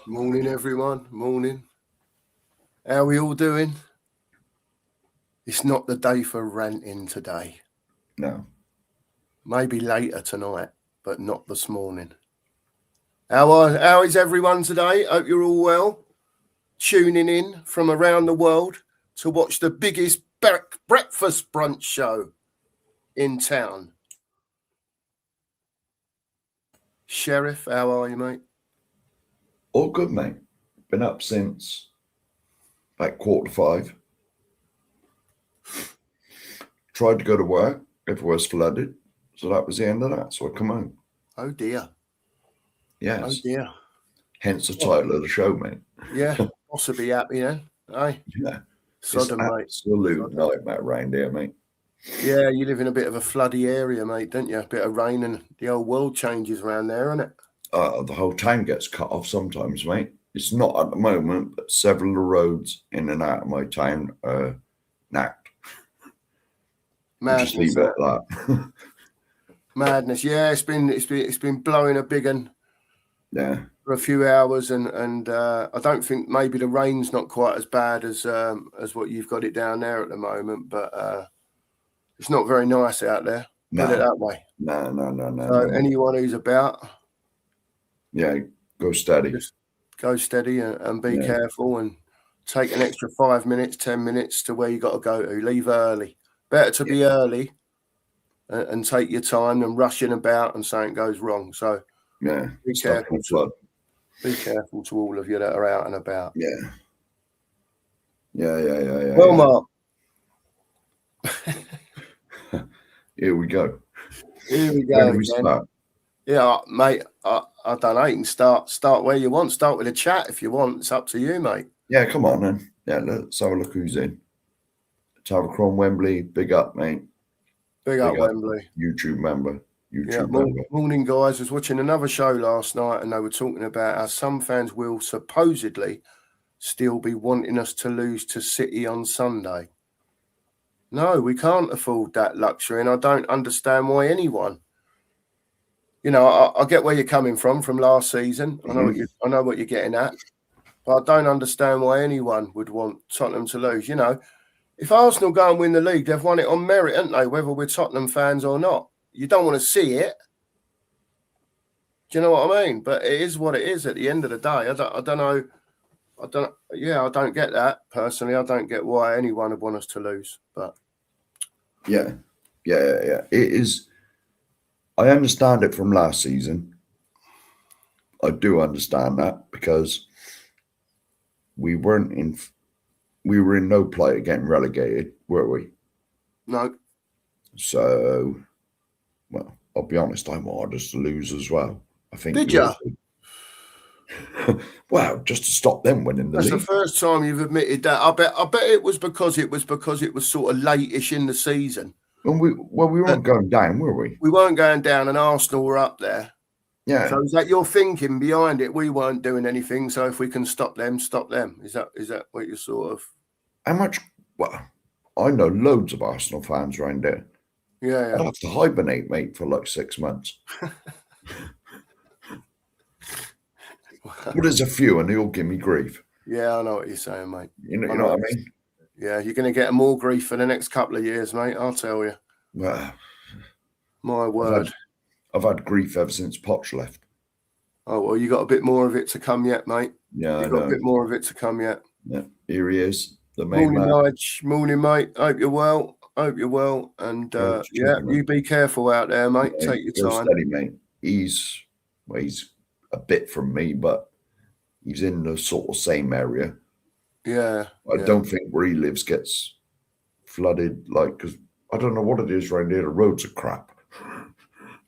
Morning, everyone. Morning. How are we all doing? It's not the day for ranting today. No. Maybe later tonight, but not this morning. How is everyone today? Hope you're all well. Tuning in from around the world to watch the biggest breakfast brunch show in town. Sheriff, how are you, mate? All good, mate. Been up since like 4:45. Tried to go to work. Everywhere was flooded. So that was the end of that. So I come home. Oh, dear. Yes. Oh, dear. Hence the title of the show, mate. Yeah, possibly happy then. Aye. Yeah. Sodom, mate. Absolute nightmare around here, mate. Yeah, you live in a bit of a floody area, mate, don't you? A bit of rain and the whole world changes around there, isn't it? The whole town gets cut off sometimes, mate. It's not at the moment, but several of the roads in and out of my town are knacked. Madness, Just leave it at that. Madness. Yeah, it's been blowing a big one. Yeah. For a few hours, and I don't think maybe the rain's not quite as bad as what you've got it down there at the moment, but it's not very nice out there. No. Put it that way. No. So anyone who's about, yeah, go steady. Just go steady and be careful, and take an extra 5 minutes, 10 minutes to where you got to go to. Leave early. Better to be early and take your time than rushing about and something goes wrong. So yeah, be careful. Be careful to all of you that are out and about. Yeah. Well, Mark. Here we go. Where do we start? Yeah, mate. I don't know. You can start where you want. Start with a chat if you want. It's up to you, mate. Yeah, come on then. Yeah, let's have a look who's in. Tavacron Wembley, big up, mate. Big up, Wembley. YouTube member. Morning, guys. I was watching another show last night, and they were talking about how some fans will supposedly still be wanting us to lose to City on Sunday. No, we can't afford that luxury, and I don't understand why anyone. You know, I get where you're coming from last season. I know what you're getting at, but I don't understand why anyone would want Tottenham to lose. You know, if Arsenal go and win the league, they've won it on merit, haven't they? Whether we're Tottenham fans or not, you don't want to see it. Do you know what I mean? But it is what it is at the end of the day. I don't know. I don't get that personally. I don't get why anyone would want us to lose. But yeah. It is. I understand it from last season. I do understand that because we were in no play of getting relegated, were we? No. So, well, I'll be honest, I wanted us to lose as well. I think. Did you? Well, just to stop them winning the league. That's the first time you've admitted that. I bet it was because it was sort of late-ish in the season. And we weren't going down, were we? We weren't going down, and Arsenal were up there. Yeah. So is that your thinking behind it? We weren't doing anything, so if we can stop them, stop them. Is that what you're sort of? How much? Well, I know loads of Arsenal fans around there. Yeah. I'd have to hibernate, mate, for like 6 months. Well, there's a few, and they all give me grief. Yeah, I know what you're saying, mate. You know what I mean? Yeah, you're going to get more grief for the next couple of years, mate. I'll tell you. Well, my word. I've had grief ever since Poch left. Oh, well, you got a bit more of it to come yet, mate. Yeah, You've got a bit more of it to come yet. Yeah, here he is, the main man. Morning, mate. Hope you're well. And you be careful out there, mate. Yeah, take your time. Steady, mate. He's a bit from me, but he's in the sort of same area. Yeah. I don't think where he lives gets flooded, because I don't know what it is around here. The roads are crap.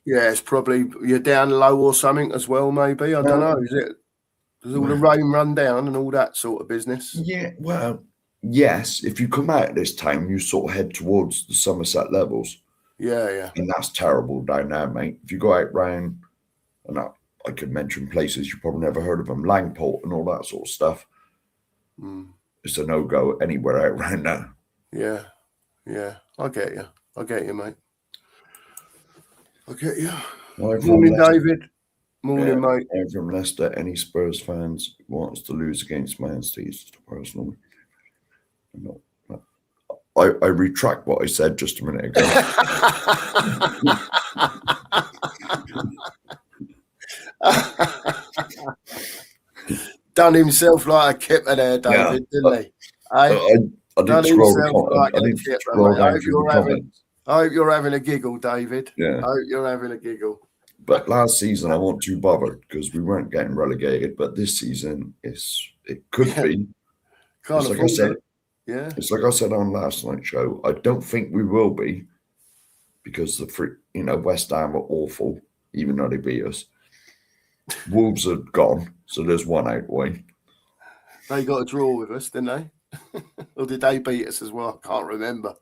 Yeah, it's probably you're down low or something as well, maybe. I don't know. Is it? Does all the rain run down and all that sort of business? Yeah, well, yes. If you come out at this time, you sort of head towards the Somerset levels. Yeah. And that's terrible down there, mate. If you go out round, and I could mention places you probably never heard of them, Langport and all that sort of stuff. It's a no-go anywhere out around there. Yeah. I get you, mate. I get you. Well, morning, David. Morning, mate. And from Leicester, any Spurs fans wants to lose against Man City is personally. I retract what I said just a minute ago. Done himself like a kipper there, David, didn't he? I did scroll the comments. I hope you're having a giggle, David. Yeah. I hope you're having a giggle. But last season, I wasn't too bothered because we weren't getting relegated. But this season, it could be. It's like I said, it's like I said on last night's show. I don't think we will be because West Ham are awful, even though they beat us. Wolves are gone, so there's one out way. They got a draw with us, didn't they? Or did they beat us as well? I can't remember.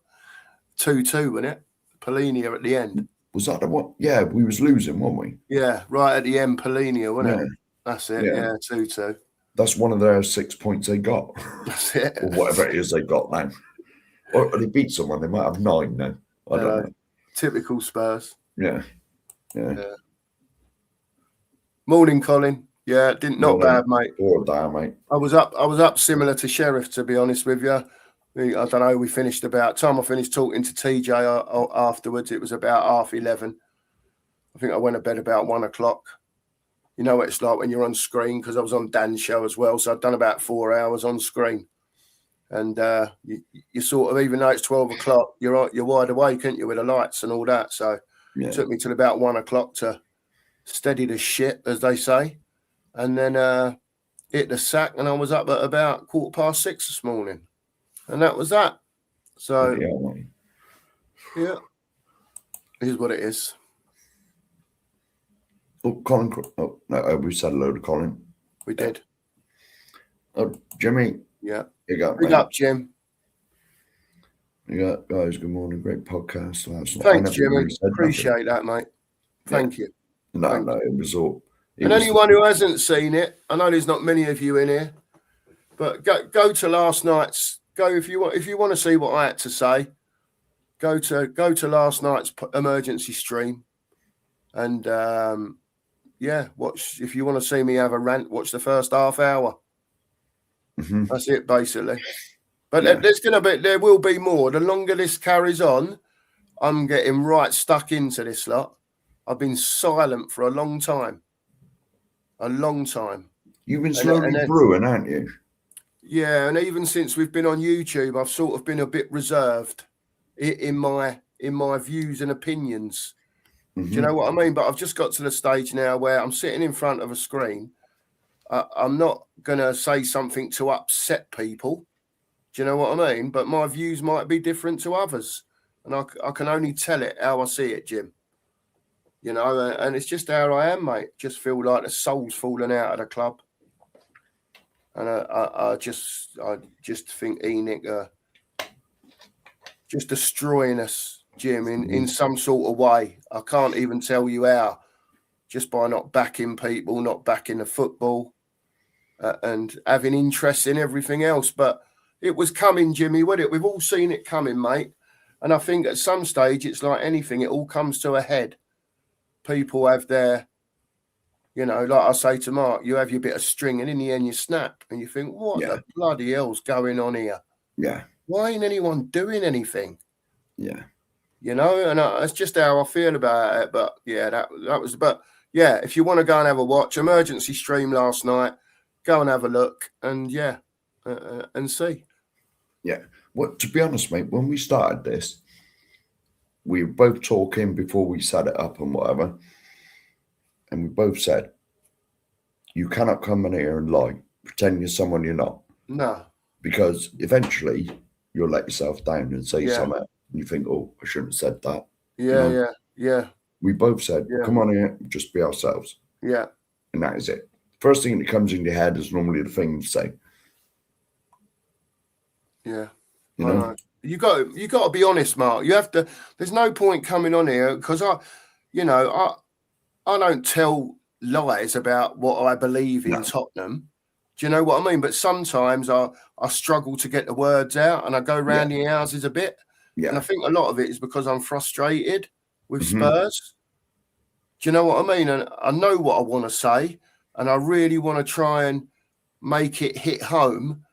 2-2, wasn't it? Polinia at the end. Was that the one? Yeah, we was losing, weren't we? Yeah, right at the end, Polinia, wasn't it? That's it, yeah, 2-2. That's one of their 6 points they got. That's it. Or whatever it is they got now. Or they beat someone, they might have 9 now. I don't know. Typical Spurs. Yeah. Morning, Colin. Yeah, not bad, mate. Or down, mate. I was up similar to Sheriff, to be honest with you. I don't know, we finished about time I finished talking to TJ afterwards. It was about 11:30. I think I went to bed about 1 o'clock. You know what it's like when you're on screen, because I was on Dan's show as well. So I'd done about 4 hours on screen. And you sort of, even though it's 12 o'clock, you're wide awake, aren't you, with the lights and all that. So it took me till about 1 o'clock to steady the shit, as they say. And then hit the sack, and I was up at about 6:15 this morning. And that was that. So, yeah, here's what it is. Oh, Colin. Oh, no, we said hello to Colin. We did. Oh, Jimmy. Yeah. Big up, Jim. Yeah, guys, good morning. Great podcast. Thanks, Jimmy. Appreciate that, mate. Thank you. No, it was all. Anyone who hasn't seen it, I know there's not many of you in here, but go to last night's. Go if you want to see what I had to say. Go to last night's emergency stream, and watch. If you want to see me have a rant, watch the first half hour. Mm-hmm. That's it, basically. But there will be more. The longer this carries on, I'm getting right stuck into this lot. I've been silent for a long time. You've been slowly brewing, haven't you? Yeah, and even since we've been on YouTube, I've sort of been a bit reserved in my views and opinions. Mm-hmm. Do you know what I mean? But I've just got to the stage now where I'm sitting in front of a screen. I'm not going to say something to upset people. Do you know what I mean? But my views might be different to others. And I can only tell it how I see it, Jim. You know, and it's just how I am, mate. Just feel like the soul's falling out of the club. And I just think ENIC just destroying us, Jim, in some sort of way. I can't even tell you how. Just by not backing people, not backing the football, and having interest in everything else. But it was coming, Jimmy, wasn't it? We've all seen it coming, mate. And I think at some stage, it's like anything. It all comes to a head. People have their... You know, like I say to Mark, you have your bit of string and in the end you snap and you think, what the bloody hell's going on here? Yeah. Why ain't anyone doing anything? Yeah. You know, and that's just how I feel about it. But yeah, that was, but yeah, if you want to go and have a watch, emergency stream last night, go and have a look and and see. Yeah. Well, to be honest, mate, when we started this, we were both talking before we set it up and whatever. And we both said, you cannot come in here and lie, pretend you're someone you're not. No. Because eventually you'll let yourself down and say something. And you think, oh, I shouldn't have said that. Yeah. We both said, come on here, just be ourselves. Yeah. And that is it. First thing that comes in your head is normally the thing to say. Yeah. You know? You got to be honest, Mark. You have to. There's no point coming on here because I don't tell lies about what I believe in Tottenham. Do you know what I mean? But sometimes I struggle to get the words out and I go round the houses a bit. Yeah. And I think a lot of it is because I'm frustrated with Spurs. Do you know what I mean? And I know what I want to say, and I really want to try and make it hit home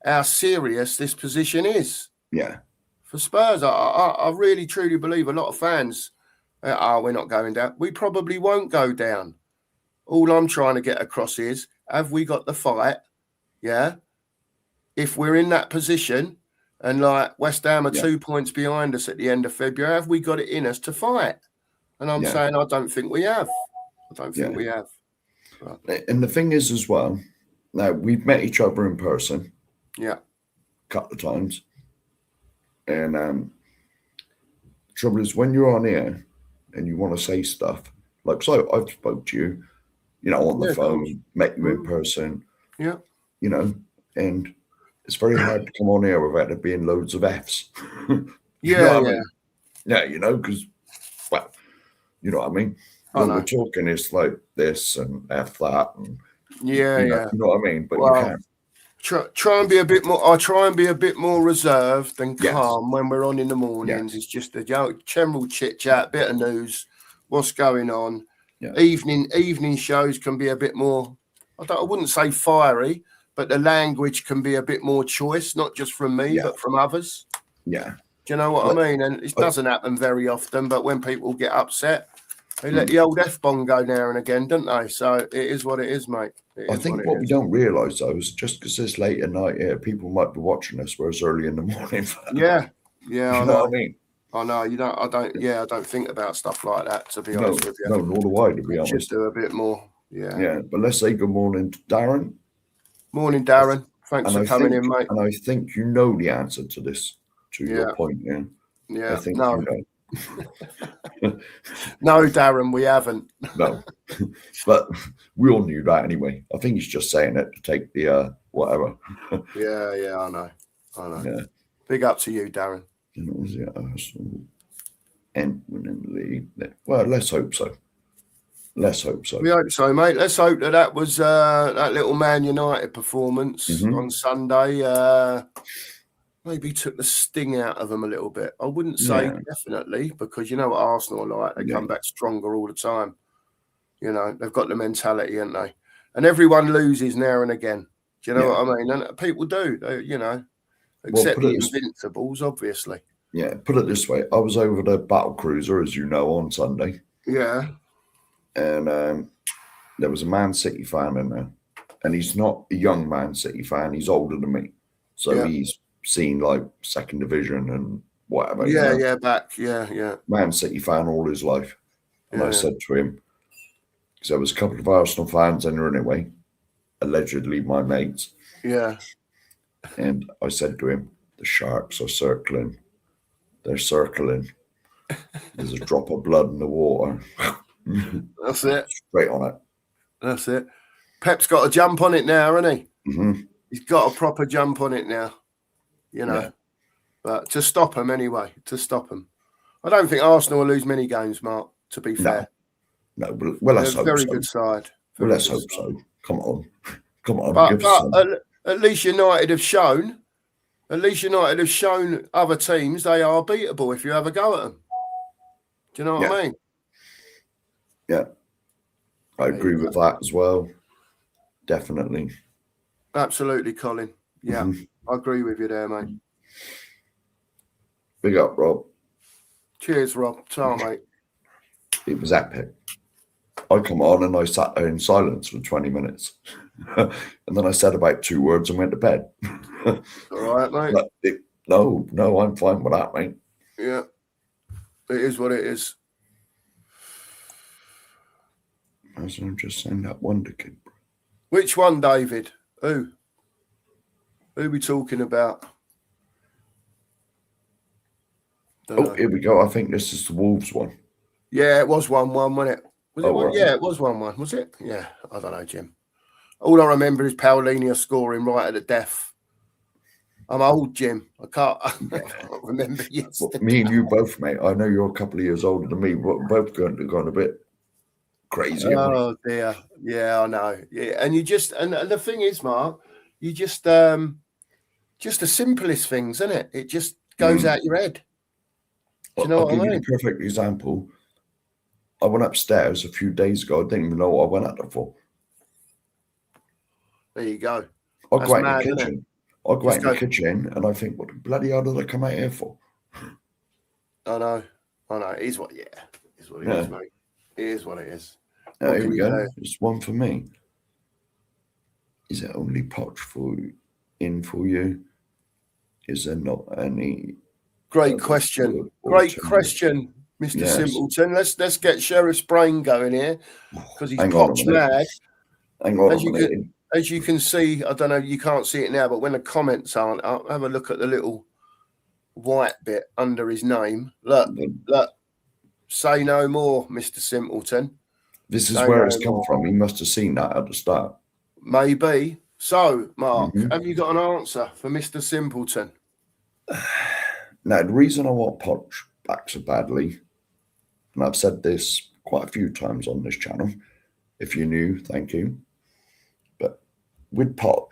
how serious this position is. Yeah. For Spurs, I really truly believe a lot of fans, we're not going down. We probably won't go down. All I'm trying to get across is, have we got the fight? Yeah. If we're in that position and like West Ham are 2 points behind us at the end of February, have we got it in us to fight? And I'm saying I don't think we have. I don't think we have. But... And the thing is as well, now we've met each other in person. Yeah. A couple of times. And the trouble is when you're on here and you want to say stuff, like, so I've spoke to you, you know, on the phone, met you in person. Yeah. You know, and it's very hard to come on here without there being loads of Fs. Yeah, I mean? Yeah, you know, because, well, you know what I mean? When we're talking, it's like this and F that. And, you know what I mean? But you can't. Try and be a bit more. I try and be a bit more reserved and calm when we're on in the mornings. It's just a general chit chat, bit of news, what's going on. Evening shows can be a bit more. I wouldn't say fiery, but the language can be a bit more choice, not just from me, but from others. Yeah. Do you know what I mean? And it doesn't happen very often, but when people get upset, they let the old F-bomb go now and again, don't they? So it is what it is, mate. I think what we don't realise, though, is just because it's late at night here, people might be watching us, whereas early in the morning. Yeah, you know what I mean? I know. You don't. I don't. Yeah, I don't think about stuff like that. To be honest with you, no, nor do I. To be honest, just do a bit more. Yeah. Yeah, but let's say good morning to Darren. Morning, Darren. Thanks for coming in, mate. And I think you know the answer to this, to your point. Yeah. I think you know. No, Darren, we haven't. No, but we all knew that anyway. I think he's just saying it to take the whatever. Yeah, I know. Yeah. Big up to you, Darren. And winning the league. Well, let's hope so. Let's hope so. We hope so, mate. Let's hope that was that little Man United performance on Sunday. Maybe took the sting out of them a little bit. I wouldn't say definitely, because you know what Arsenal are like. They come back stronger all the time. You know, they've got the mentality, haven't they? And everyone loses now and again. Do you know what I mean? And people do, you know, except the Invincibles, obviously. Yeah, put it this way. I was over the Battle Cruiser, as you know, on Sunday. Yeah. And there was a Man City fan in there. And he's not a young Man City fan. He's older than me. So he's seen like second division and whatever. Yeah. Man City fan all his life. And I said to him, because there was a couple of Arsenal fans in there anyway, allegedly my mates. Yeah. And I said to him, the Sharks are circling. They're circling. There's a drop of blood in the water. That's it. Straight on it. That's it. Pep's got a jump on it now, hasn't he? Mm-hmm. He's got a proper jump on it now. You know, but to stop them anyway, I don't think Arsenal will lose many games, Mark, to be fair. No, well, let's hope so. Very good side. Well, let's hope so. Come on. But at least United have shown, other teams they are beatable if you have a go at them. Do you know what I mean? Yeah. I agree with that as well. Definitely. Absolutely, Colin. Yeah. I agree with you there, mate. Big up, Rob. Cheers, Rob. Ciao, mate. It was epic. I come on and I sat there in silence for 20 minutes. And then I said about 2 words and went to bed. All right, mate. No, I'm fine with that, mate. Yeah. It is what it is. As I'm just saying that Wonder Kid. Which one, David? Who? Who are we talking about? Here we go. I think this is the Wolves one. Yeah, it was 1-1, wasn't it? Was it one? Right. Yeah, it was 1-1. Was it? Yeah, I don't know, Jim. All I remember is Paulinho scoring right at the death. I'm old, Jim. I can't remember yesterday. Me and you both, mate. I know you're a couple of years older than me. We're both gone a bit crazy. Oh, dear. Yeah, I know. Yeah, and you just, and the thing is, Mark, you just the simplest things, isn't it? It just goes out your head. Do you know what I mean? I'll give you a perfect example. I went upstairs a few days ago. I didn't even know what I went out there for. There you go. I'll That's go out in mad, the isn't it? kitchen. I'll go Just out in the go- kitchen and I think, what the bloody hell did I come out here for? I know. It is what. Yeah, it is what it is, mate. It is what it is. What Here can we you go. do? It's one for me. Is it only Poch in for you? Is there not any? Great question. Great question, Mr. Yes. Simpleton. Let's get Sheriff's brain going here because he's Hang on a Poch minute. mad. Hang on a minute. As you can see, I don't know, you can't see it now, but when the comments aren't up, have a look at the little white bit under his name. Look, say no more, Mr. Simpleton. This is where it's come from. He must have seen that at the start. Maybe. So, Mark, have you got an answer for Mr. Simpleton? Now, the reason I want Poch back so badly, and I've said this quite a few times on this channel, if you're new, thank you. But with Poch,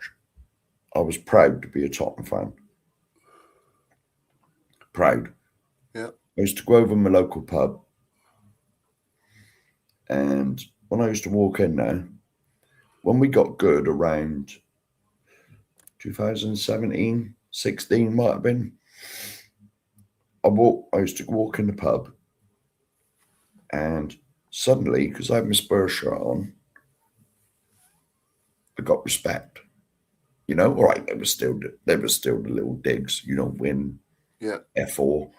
I was proud to be a Tottenham fan. Proud. Yeah. I used to go over my local pub, and when I used to walk in there, when we got good around 2017, 16 might have been, I used to walk in the pub, and suddenly, because I had my Spurs shirt on, I got respect. You know, all right, there was still the little digs. You don't win. Yeah. F4,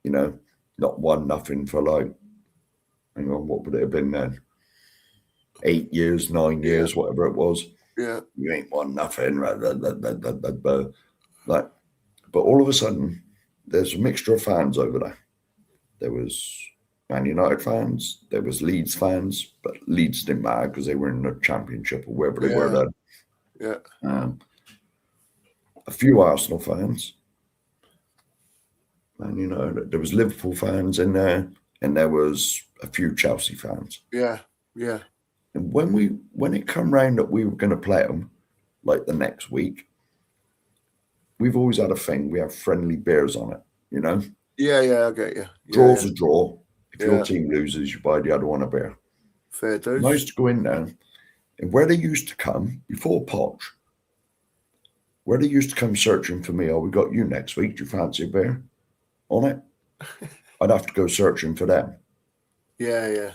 you know, not 1-0 for like, hang on, what would it have been then? 8 years, 9 years, whatever it was. Yeah. You ain't 1-0. Like, but all of a sudden, there's a mixture of fans over there. There was Man United fans, there was Leeds fans, but Leeds didn't matter because they were in the Championship or wherever they were then. Yeah. A few Arsenal fans. And you know, there was Liverpool fans in there, and there was a few Chelsea fans. Yeah, yeah. And when it come round that we were going to play them, like the next week, we've always had a thing. We have friendly beers on it, you know. Yeah, I get you. Draw's a draw. If your team loses, you buy the other one a beer. Fair dues. I used to go in there, and where they used to come before Poch, where they used to come searching for me. Oh, we got you next week. Do you fancy a beer? On it, I'd have to go searching for them. Yeah.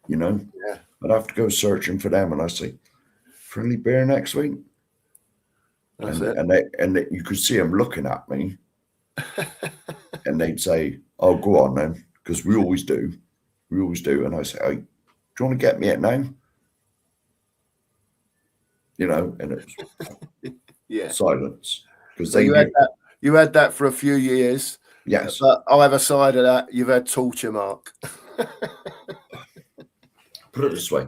You know? Yeah. I'd have to go searching for them, and I say, friendly beer next week? That's and you could see them looking at me, and they'd say, oh, go on then, because we always do. And I say, hey, do you want to get me it now? You know, and it was silence. So you had that for a few years. Yes. But I'll have a side of that. You've had torture, Mark. Put it this way.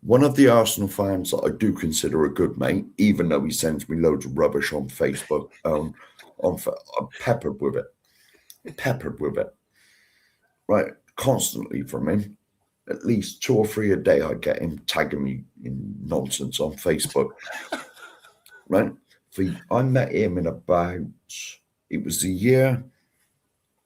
One of the Arsenal fans that I do consider a good mate, even though he sends me loads of rubbish on Facebook, I'm peppered with it. Right, constantly from him. At least 2 or 3 a day I get him tagging me in nonsense on Facebook. Right? I met him in about, it was the year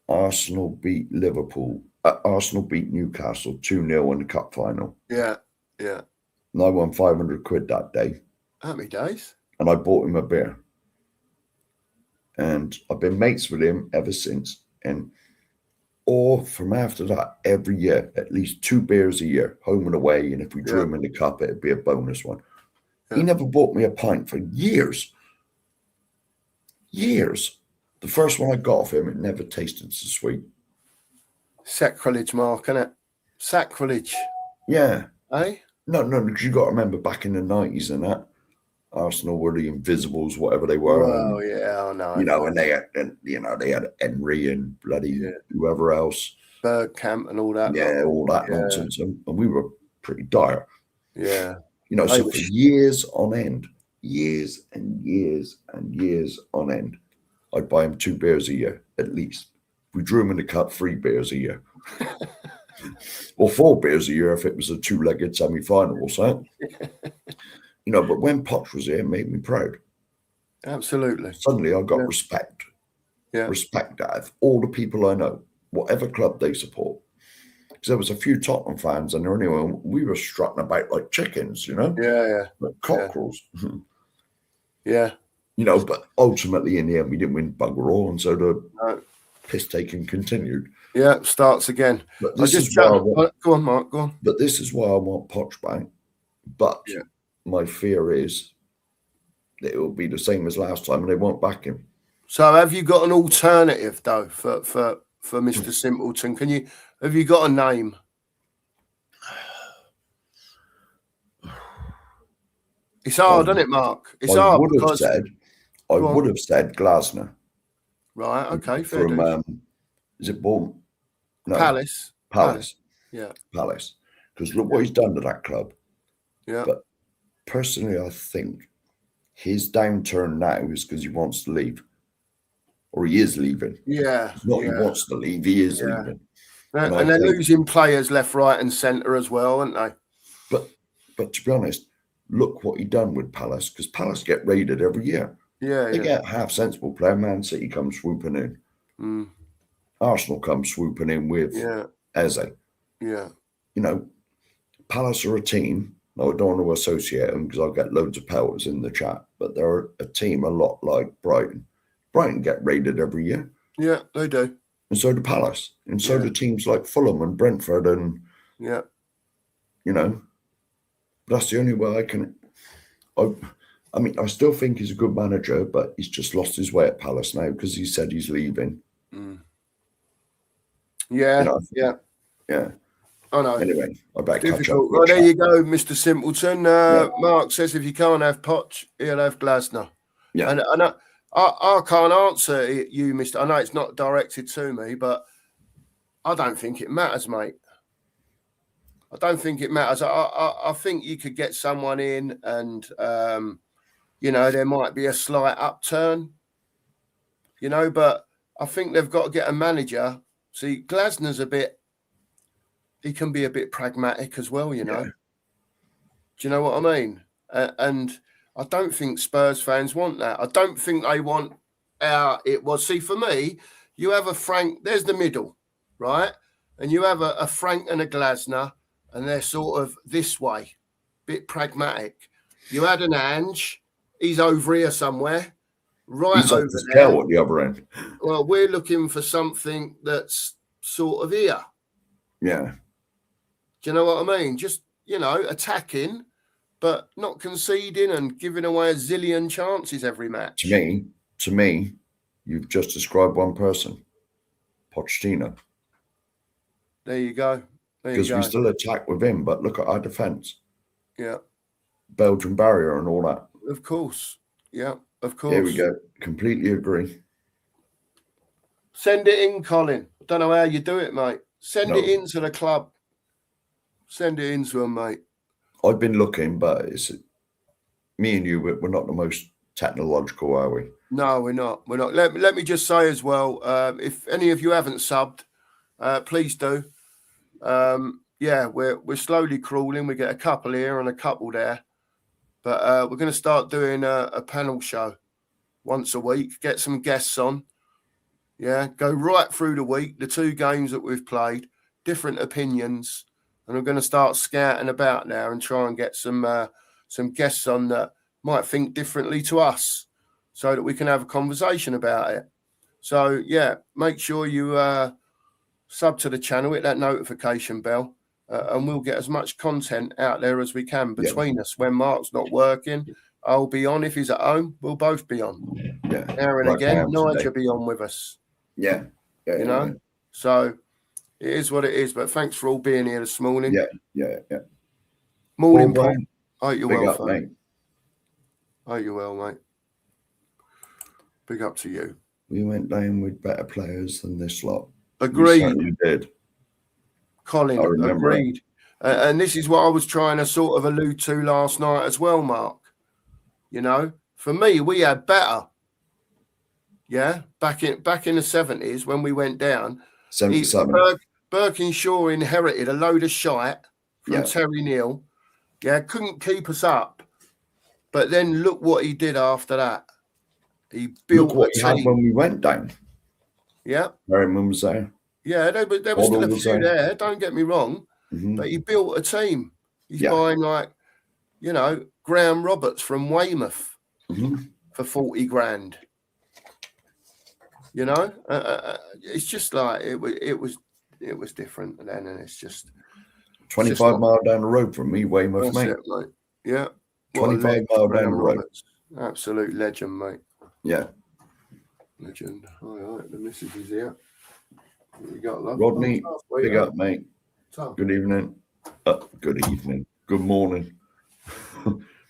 Arsenal beat Liverpool. Arsenal beat Newcastle 2-0 in the cup final. Yeah. And I won 500 quid that day. How many days? And I bought him a beer. And I've been mates with him ever since. Or from after that, every year, at least 2 beers a year, home and away. And if we drew him in the cup, it'd be a bonus one. Yeah. He never bought me a pint for years. The first one I got off him, it never tasted so sweet. Sacrilege, Mark, innit? Sacrilege. Yeah. Eh? No, because you got to remember back in the 90s and that, Arsenal were the Invisibles, whatever they were. Oh, yeah, I know. You know, and they had Henry and bloody whoever else. Bergkamp and all that. Yeah, all that nonsense. And we were pretty dire. Yeah. You know, so for years on end, years and years and years on end, I'd buy him 2 beers a year, at least. We drew him in the cup 3 beers a year. Or 4 beers a year if it was a 2-legged semi-final or something. You know, but when Poch was here, it made me proud. Absolutely. Suddenly I got respect. Yeah. Respect out of all the people I know, whatever club they support. because there was a few Tottenham fans and anyway, we were strutting about like chickens, you know, Yeah. like cockerels. Yeah. You know, but ultimately in the end we didn't win bugger all, and so the No. piss taking continued. Yeah, starts again. But this is why go on, Mark, go on. But this is why I want Poch back. But my fear is that it will be the same as last time and they won't back him. So have you got an alternative though for Mr. Simpleton? Have you got a name? It's hard, isn't it, Mark? It's hard because I would have said Glasner. Right, okay, fair from is it Bournemouth? No. Palace. Yeah. Palace. Because look what he's done to that club. Yeah. But personally, I think his downturn now is because he wants to leave. Or he is leaving. Yeah. It's not he wants to leave, he is leaving. And they're losing players left, right, and centre as well, aren't they? But to be honest, look what he done with Palace, because Palace get raided every year. Yeah. They get half sensible player. Man City comes swooping in. Arsenal comes swooping in with Eze. Yeah. You know, Palace are a team. I don't want to associate them because I'll get loads of pelters in the chat, but they're a team a lot like Brighton. Brighton get raided every year. Yeah, they do. And so do Palace. And so do teams like Fulham and Brentford and, you know, that's the only way I can. I mean, I still think he's a good manager, but he's just lost his way at Palace now because he said he's leaving. Yeah, you know, yeah. I know. Anyway, I better catch up. Well, there you go, Mr. Simpleton. Mark says if you can't have Poch, he'll have Glasner. Yeah. And I can't answer you, Mr. I know it's not directed to me, but I don't think it matters, mate. I don't think it matters. I think you could get someone in and, you know, there might be a slight upturn, you know, but I think they've got to get a manager. See, Glasner's he can be a bit pragmatic as well, you know. Do you know what I mean? And I don't think Spurs fans want that. I don't think they want see, for me, you have a Frank, there's the middle, right? And you have a Frank and a Glasner, and they're sort of this way, bit pragmatic. You had an Ange, he's over here somewhere, he's over there. At the other end. Well, we're looking for something that's sort of here. Yeah. Do you know what I mean? Just, you know, attacking, but not conceding and giving away a zillion chances every match. To me, you've just described one person, Pochettino. There you go. Because we still attack with him, but look at our defence. Yeah. Belgian barrier and all that. Of course. Yeah, of course. Here we go. Completely agree. Send it in, Colin. I don't know how you do it, mate. Send it into the club. Send it into them, mate. I've been looking, but it's me and you, we're not the most technological, are we? No, we're not. We're not. Let me just say as well, if any of you haven't subbed, please do. We're slowly crawling. We get a couple here and a couple there. But we're going to start doing a panel show once a week, get some guests on. Yeah, go right through the week, the 2 games that we've played, different opinions. And we're going to start scouting about now and try and get some guests on that might think differently to us so that we can have a conversation about it. So, yeah, make sure you sub to the channel, hit that notification bell, and we'll get as much content out there as we can between us. When Mark's not working, I'll be on. If he's at home, we'll both be on. Yeah. Now and again, Nigel will be on with us. Yeah. You know? So it is what it is. But thanks for all being here this morning. Yeah. Morning, Paul. Hope you're well, mate. Hope you're well, mate. Big up to you. We went down with better players than this lot. Agreed. You did. Colin, agreed. And this is what I was trying to sort of allude to last night as well, Mark. You know, for me, we had better. Yeah, back in the 70s when we went down. 77. Birkinshaw inherited a load of shite from Terry Neal. Yeah, couldn't keep us up. But then look what he did after that. He built look what he had when we went down. Yeah. Merriman was there. Yeah, there was still a few there. Don't get me wrong, but he built a team. He's buying like, Graham Roberts from Weymouth for 40 grand. It's just like it was different then, and it's just 25 miles down the road from me, Weymouth, mate. Yeah, 25 miles down the road. Roberts. Absolute legend, mate. Yeah, legend. All right, the missus is here. What you got, love? Rodney, big up, mate. Good evening. Good evening. Good morning.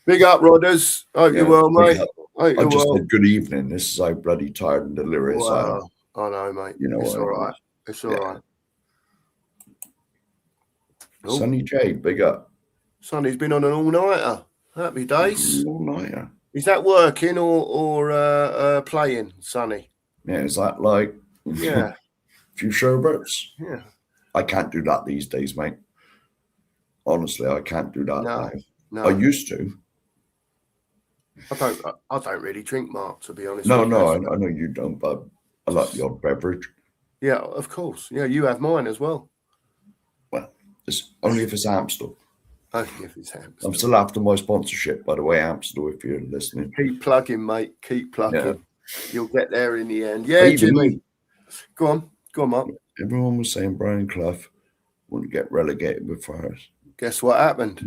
Big up, Rodders. Hope you're well, mate. I just said good evening. This is so bloody tired and delirious. Wow. I know, mate. It's all right. It's all right. Sonny J, big up. Sonny's been on an all-nighter. Happy days. All-nighter. Is that working or playing, Sonny? Yeah, is that like a few sherbets? Yeah. I can't do that these days, mate. Honestly, I can't do that. No. I used to. I don't really drink, Mark, to be honest. No, I know you don't, but I like the odd beverage. Yeah, of course. Yeah, you have mine as well. Well, it's only if it's Amstel. Only if it's Amstel. I'm still after my sponsorship, by the way, Amstel, if you're listening. Keep plugging, mate. Keep plugging. Yeah. You'll get there in the end. Yeah, Jimmy. Go on, Mark. Everyone was saying Brian Clough wouldn't get relegated with Forest. Guess what happened?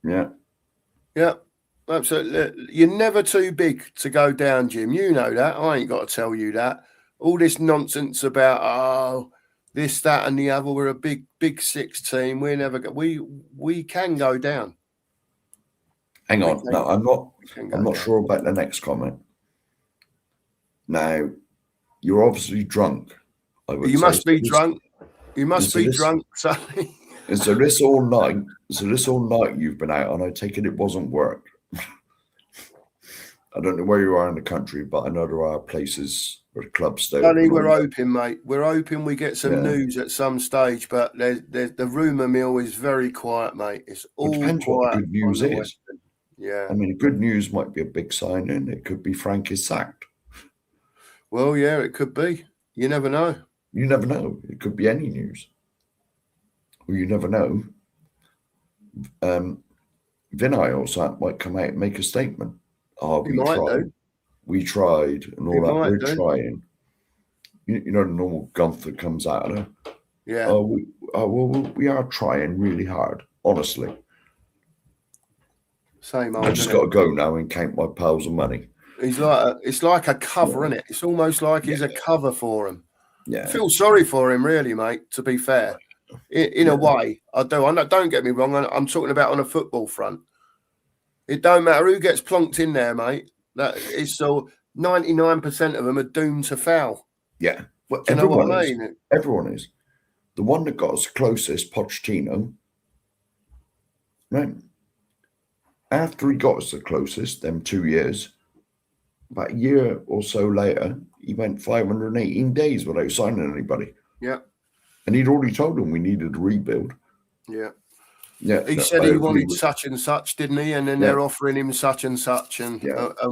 Yeah. Absolutely. You're never too big to go down, Jim. You know that. I ain't got to tell you that. All this nonsense about this, that, and the other. We're a big six team. We're never we can go down. Hang on. No, I'm not sure about the next comment. Now, you're obviously drunk. You must be drunk. You must be drunk, Sonny. And so this all night you've been out, and I take it wasn't work. I don't know where you are in the country, but I know there are places where clubs stay. Sonny, we're hoping, mate. We're hoping we get some news at some stage, but the rumour mill is very quiet, mate. It's all depends quiet. What the good news is. Yeah. I mean, good news might be a big signing. It could be Frank is sacked. Well, yeah, it could be. You never know. You never know. It could be any news. Well, you never know. Vinay also might come out and make a statement. We tried, and all that. We're trying. You know the normal gumph that comes out of her. Yeah. We are trying really hard, honestly. Same old. I just got to go now and count my piles of money. It's like a cover, isn't it? It's almost like he's a cover for him. Yeah. I feel sorry for him, really, mate. To be fair, in a way, I do. Don't get me wrong. I'm talking about on a football front. It don't matter who gets plonked in there, mate. That is so 99% of them are doomed to foul. Yeah. Well, you know what I mean? Everyone is. The one that got us closest, Pochettino, right? After he got us the closest, them 2 years, about a year or so later, he went 518 days without signing anybody. Yeah. And he'd already told them we needed a rebuild. Yeah. Yeah, he said he wanted such and such, didn't he? And then they're offering him such and such and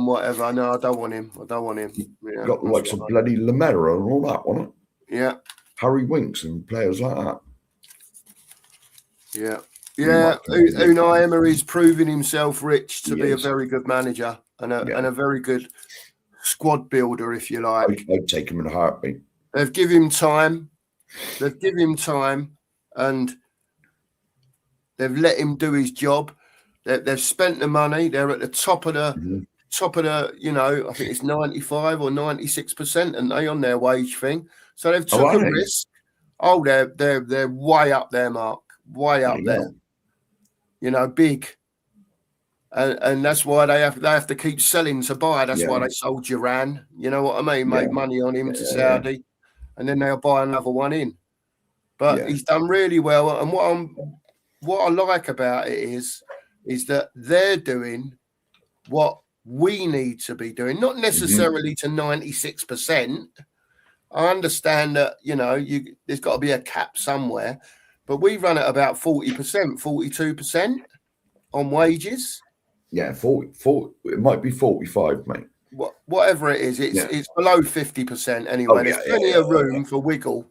whatever. No, I don't want him. Yeah, got the likes of bloody Lamella and all that, wasn't it? Yeah. Harry Winks and players like that. Yeah. Yeah. Unai Emery's proving himself rich to be a very good manager and a very good squad builder, if you like. I'd take him in a heartbeat. They've given him time. And they've let him do his job. They've spent the money. They're at the top of the I think it's 95 or 96%, and they on their wage thing. So they've took a risk. Oh, they're way up there, Mark. Way up there. Big. And that's why they have to keep selling to buy. That's why they sold Duran. You know what I mean? Made money on him to Saudi, and then they'll buy another one in. But he's done really well. And what I like about it is that they're doing what we need to be doing, not necessarily to 96%. I understand that, there's got to be a cap somewhere, but we run at about 40%, 42% on wages. Yeah, 40, it might be 45, mate. whatever it is, it's below 50% anyway. There's plenty of room for wiggle.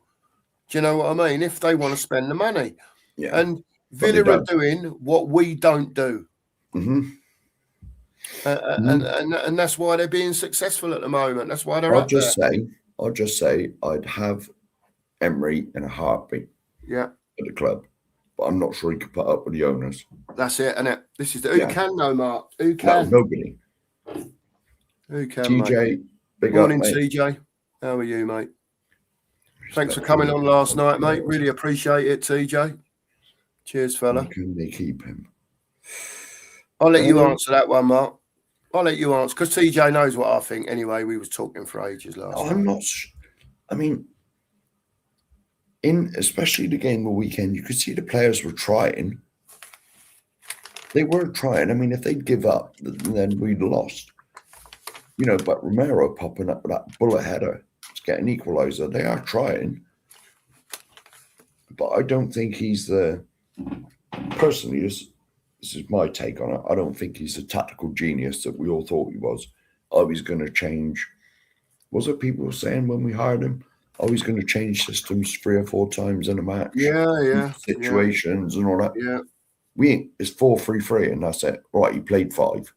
Do you know what I mean? If they want to spend the money. Yeah. And Villa are doing what we don't do. Mm-hmm. And that's why they're being successful at the moment. That's why they're I'll up there. just say I'd have Emery in a heartbeat. Yeah. At the club. But I'm not sure he could put up with the owners. That's it, and this is who can though, Mark? Who can? No, nobody. Who can? TJ, mate? big Morning, up, mate. TJ. How are you, mate? Thanks for coming on last night, mate. Really appreciate it, TJ. Cheers, fella. Can they keep him? I'll let you answer that one, Mark. I'll let you answer because TJ knows what I think. Anyway, we was talking for ages last night. I'm not. I mean. Especially the game of the weekend, you could see the players were trying. They were trying. I mean, if they'd give up, then we'd lost. But Romero popping up with that bullet header to get an equaliser. They are trying. But I don't think he's personally, this is my take on it. I don't think he's the tactical genius that we all thought he was. Oh, he's going to change. Was it people were saying when we hired him? Oh, he's going to change systems 3 or 4 times in a match. Yeah. Situations and all that. Yeah. It's 4-3-3 and that's it. Right, he played 5.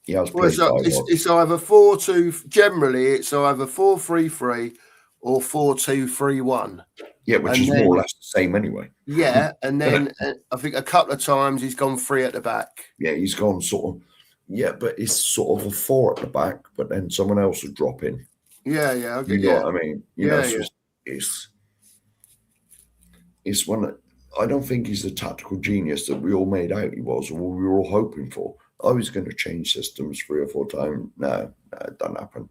He has played 5. It's either 4-2. Generally, it's either 4-3-3 or 4-2-3-1. Yeah, which is more or less the same anyway. Yeah, and then I think a couple of times he's gone 3 at the back. Yeah, he's gone sort of. Yeah, but it's sort of a 4 at the back, but then someone else would drop in. Yeah. You know what I mean? It's one. I don't think he's the tactical genius that we all made out he was, or we were all hoping for. Oh, he's going to change systems 3 or 4 times. No, it doesn't happen.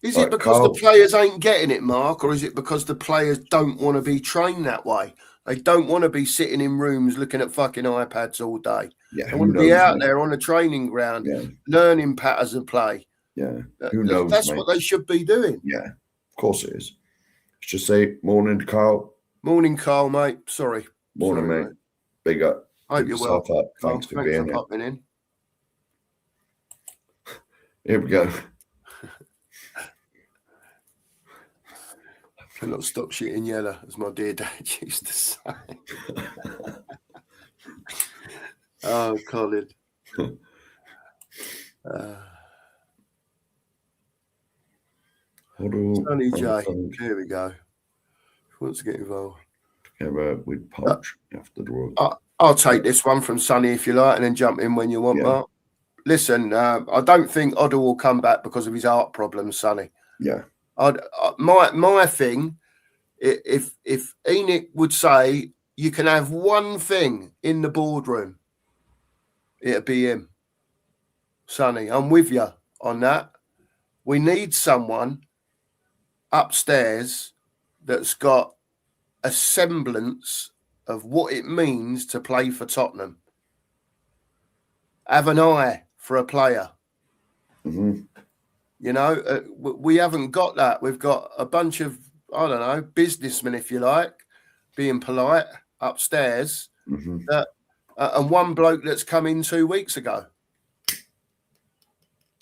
Is it because the players ain't getting it, Mark, or is it because the players don't want to be trained that way? They don't want to be sitting in rooms looking at fucking iPads all day. Yeah, they want to be out there on the training ground, learning patterns of play. Yeah, who knows? That's what they should be doing. Yeah, of course it is. Let's just say morning to Carl. Morning, Carl, mate. Sorry. Morning, mate. Big up. Hope you're well. Thanks for being here. Popping in. Here we go. I cannot stop shooting yellow, as my dear dad used to say. Oh, Colin. Sonny J. Here we go. Who wants to get involved? Together with Punch after the world. I'll take this one from Sonny if you like, and then jump in when you want, Mark. Listen, I don't think Oddle will come back because of his heart problems, Sonny. Yeah. My thing, if Enoch would say you can have one thing in the boardroom, it'd be him. Sonny, I'm with you on that. We need someone upstairs that's got a semblance of what it means to play for Tottenham. Have an eye for a player. Mm-hmm. We haven't got that. We've got a bunch of, I don't know, businessmen, if you like, being polite upstairs. Mm-hmm. And one bloke that's come in 2 weeks ago.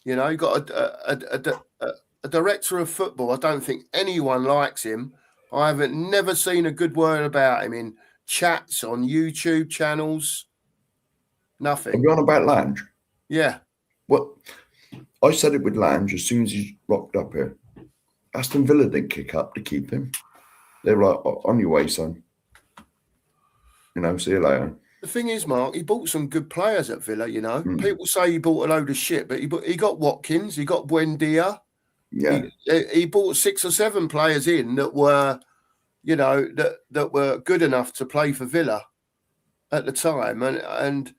You got a director of football. I don't think anyone likes him. I haven't never seen a good word about him in chats on YouTube channels. Nothing. Are we on about Lange? Yeah. Well, I said it with Lange as soon as he rocked up here. Aston Villa didn't kick up to keep him. They were like, on your way, son. See you later. The thing is, Mark, he bought some good players at Villa, People say he bought a load of shit, but he got Watkins, he got Buendia. Yeah. He bought 6 or 7 players in that were, that were good enough to play for Villa at the time. And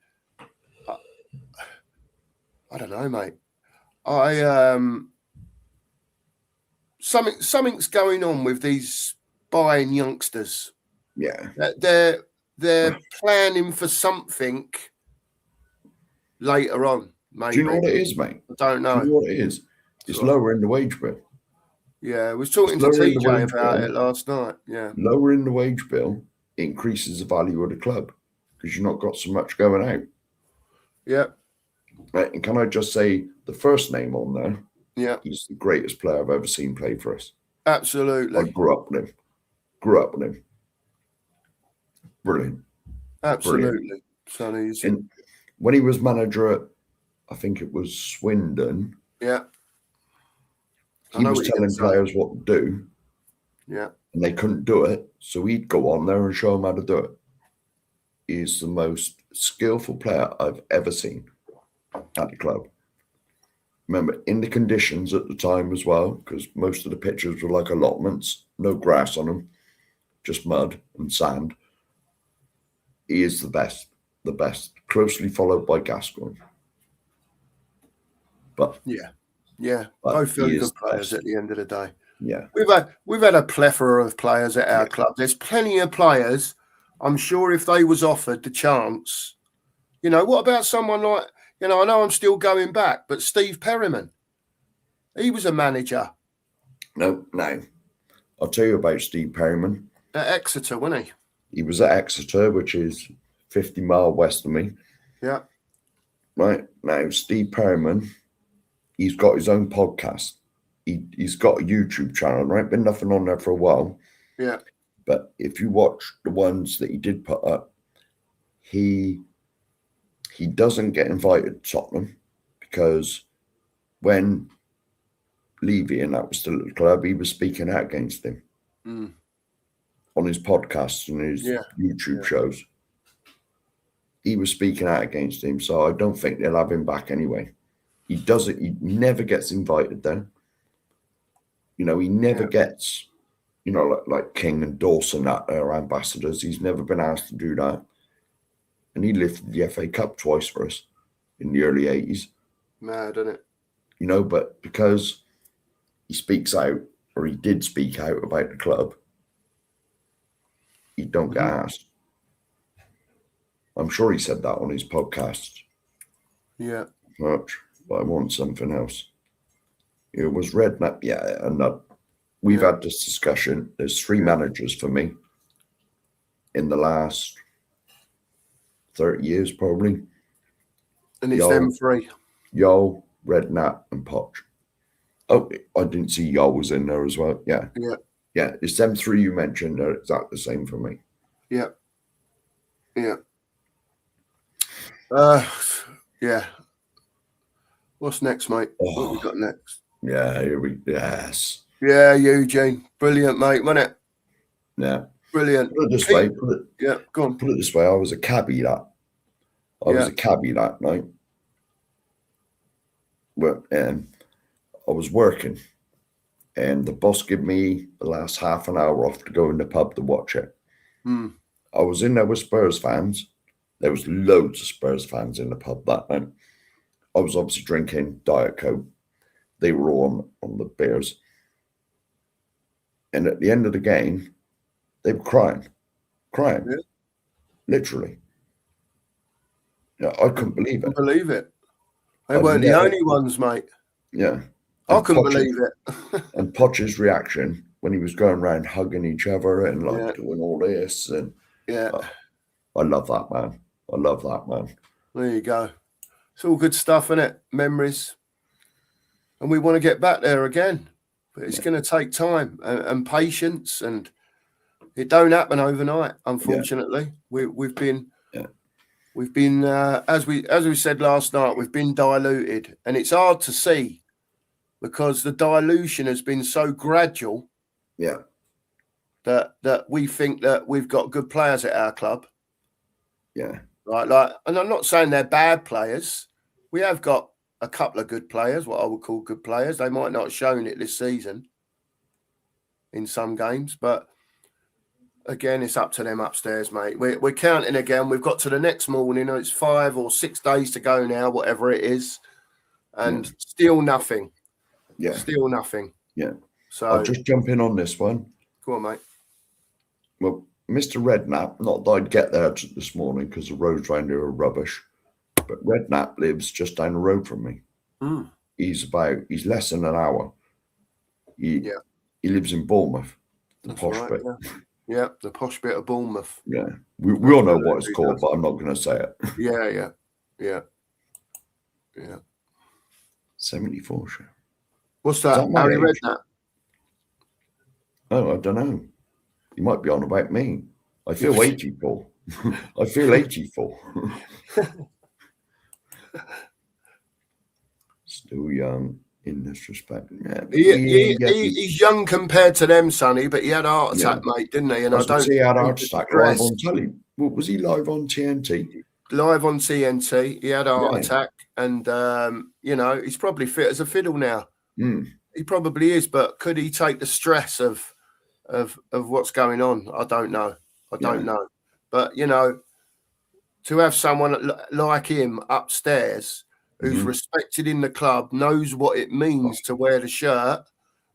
I don't know, mate. Something's going on with these buying youngsters. Yeah. They're planning for something later on, maybe. Do you know what it is, mate? I don't know. Do you know what it is? It's lowering the wage bill. Yeah, I was talking to TJ about it last night. Yeah. Lowering the wage bill increases the value of the club because you've not got so much going out. Yeah. Right, and can I just say the first name on there? Yeah. He's the greatest player I've ever seen play for us. Absolutely. I grew up with him. Brilliant. Absolutely. Brilliant. So he's And when he was manager at, I think it was Swindon, yeah. he was telling players what to do. Yeah. And they couldn't do it. So he'd go on there and show them how to do it. He's the most skillful player I've ever seen at the club. Remember, in the conditions at the time as well, because most of the pitches were like allotments, no grass on them, just mud and sand. He is the best, closely followed by Gascoigne. But both very good players at the end of the day. Yeah, we've had a plethora of players at our club. There's plenty of players. I'm sure if they was offered the chance, what about someone like, I know I'm still going back, but Steve Perryman, he was a manager. No. I'll tell you about Steve Perryman. At Exeter, wasn't he? He was at Exeter, which is 50 miles west of me. Yeah. Right. Now, Steve Perryman, he's got his own podcast. He's got a YouTube channel, right? Been nothing on there for a while. Yeah. But if you watch the ones that he did put up, he doesn't get invited to Tottenham because when Levy and that was still at the club, he was speaking out against him on his podcasts and his YouTube shows. He was speaking out against him, so I don't think they'll have him back anyway. He never gets invited then. He never gets, like King and Dawson that are ambassadors. He's never been asked to do that. And he lifted the FA Cup twice for us in the early 80s. Mad, isn't it? But because he speaks out, or he did speak out about the club, he don't get asked. I'm sure he said that on his podcast. Yeah. Much, but I want something else. It was Redknapp, and we've had this discussion. There's 3 managers for me in the last 30 years, probably. And it's them 3. Yo, Redknapp, and Poch. Oh, I didn't see Yo was in there as well. Yeah. Yeah, it's them 3 you mentioned. They're exactly the same for me. Yeah. Yeah. What's next, mate? What have we got next? Yeah, yes. Yeah, Eugene. Brilliant, mate, wasn't it? Yeah. Brilliant. Put it this way. Go on. Put it this way. I was a cabbie that night. Well, and I was working, and the boss gave me the last half an hour off to go in the pub to watch it. I was in there with Spurs fans. There was loads of Spurs fans in the pub that night. I was obviously drinking Diet Coke. They were all on the beers. And at the end of the game, they were crying. Literally. I couldn't believe it. They weren't the only ones, mate. Yeah. I couldn't believe it. And Poch's reaction when he was going around hugging each other and doing all this. And I love that, man. There you go. It's all good stuff, isn't it? Memories. And we want to get back there again. But it's going to take time and patience, and it don't happen overnight, unfortunately. We've been as we said last night, we've been diluted, and it's hard to see because the dilution has been so gradual. Yeah. That we think that we've got good players at our club. Yeah. Right. And I'm not saying they're bad players. We have got a couple of good players, what I would call good players. They might not have shown it this season in some games, but again, it's up to them upstairs, mate. We're counting again. We've got to the next morning. It's 5 or 6 days to go now, whatever it is, and still nothing. Yeah, still nothing. Yeah. So I'll just jump in on this one. Go on, mate. Well, Mr. Redknapp, not that I'd get there this morning because the roads around here are rubbish, but Redknapp lives just down the road from me. He's less than an hour. He lives in Bournemouth, the posh bit. Yeah, the posh bit of Bournemouth. Yeah, we all know what it's called, but I'm not going to say it. Yeah. Yeah. 74 share. What's that? my Harry age? read that. Oh, I don't know. You might be on about me. I feel 84. I feel 84. Still young in this respect. Yeah, He's young compared to them, Sonny, but he had a heart attack, mate, didn't he? And I don't see he had a heart attack live stress. on telly. What, was he live on TNT? Live on TNT. He had a heart attack, and you know, he's probably fit as a fiddle now. He probably is, but could he take the stress of what's going on? I don't know. I don't know. But you know, to have someone like him upstairs who's respected in the club, knows what it means to wear the shirt,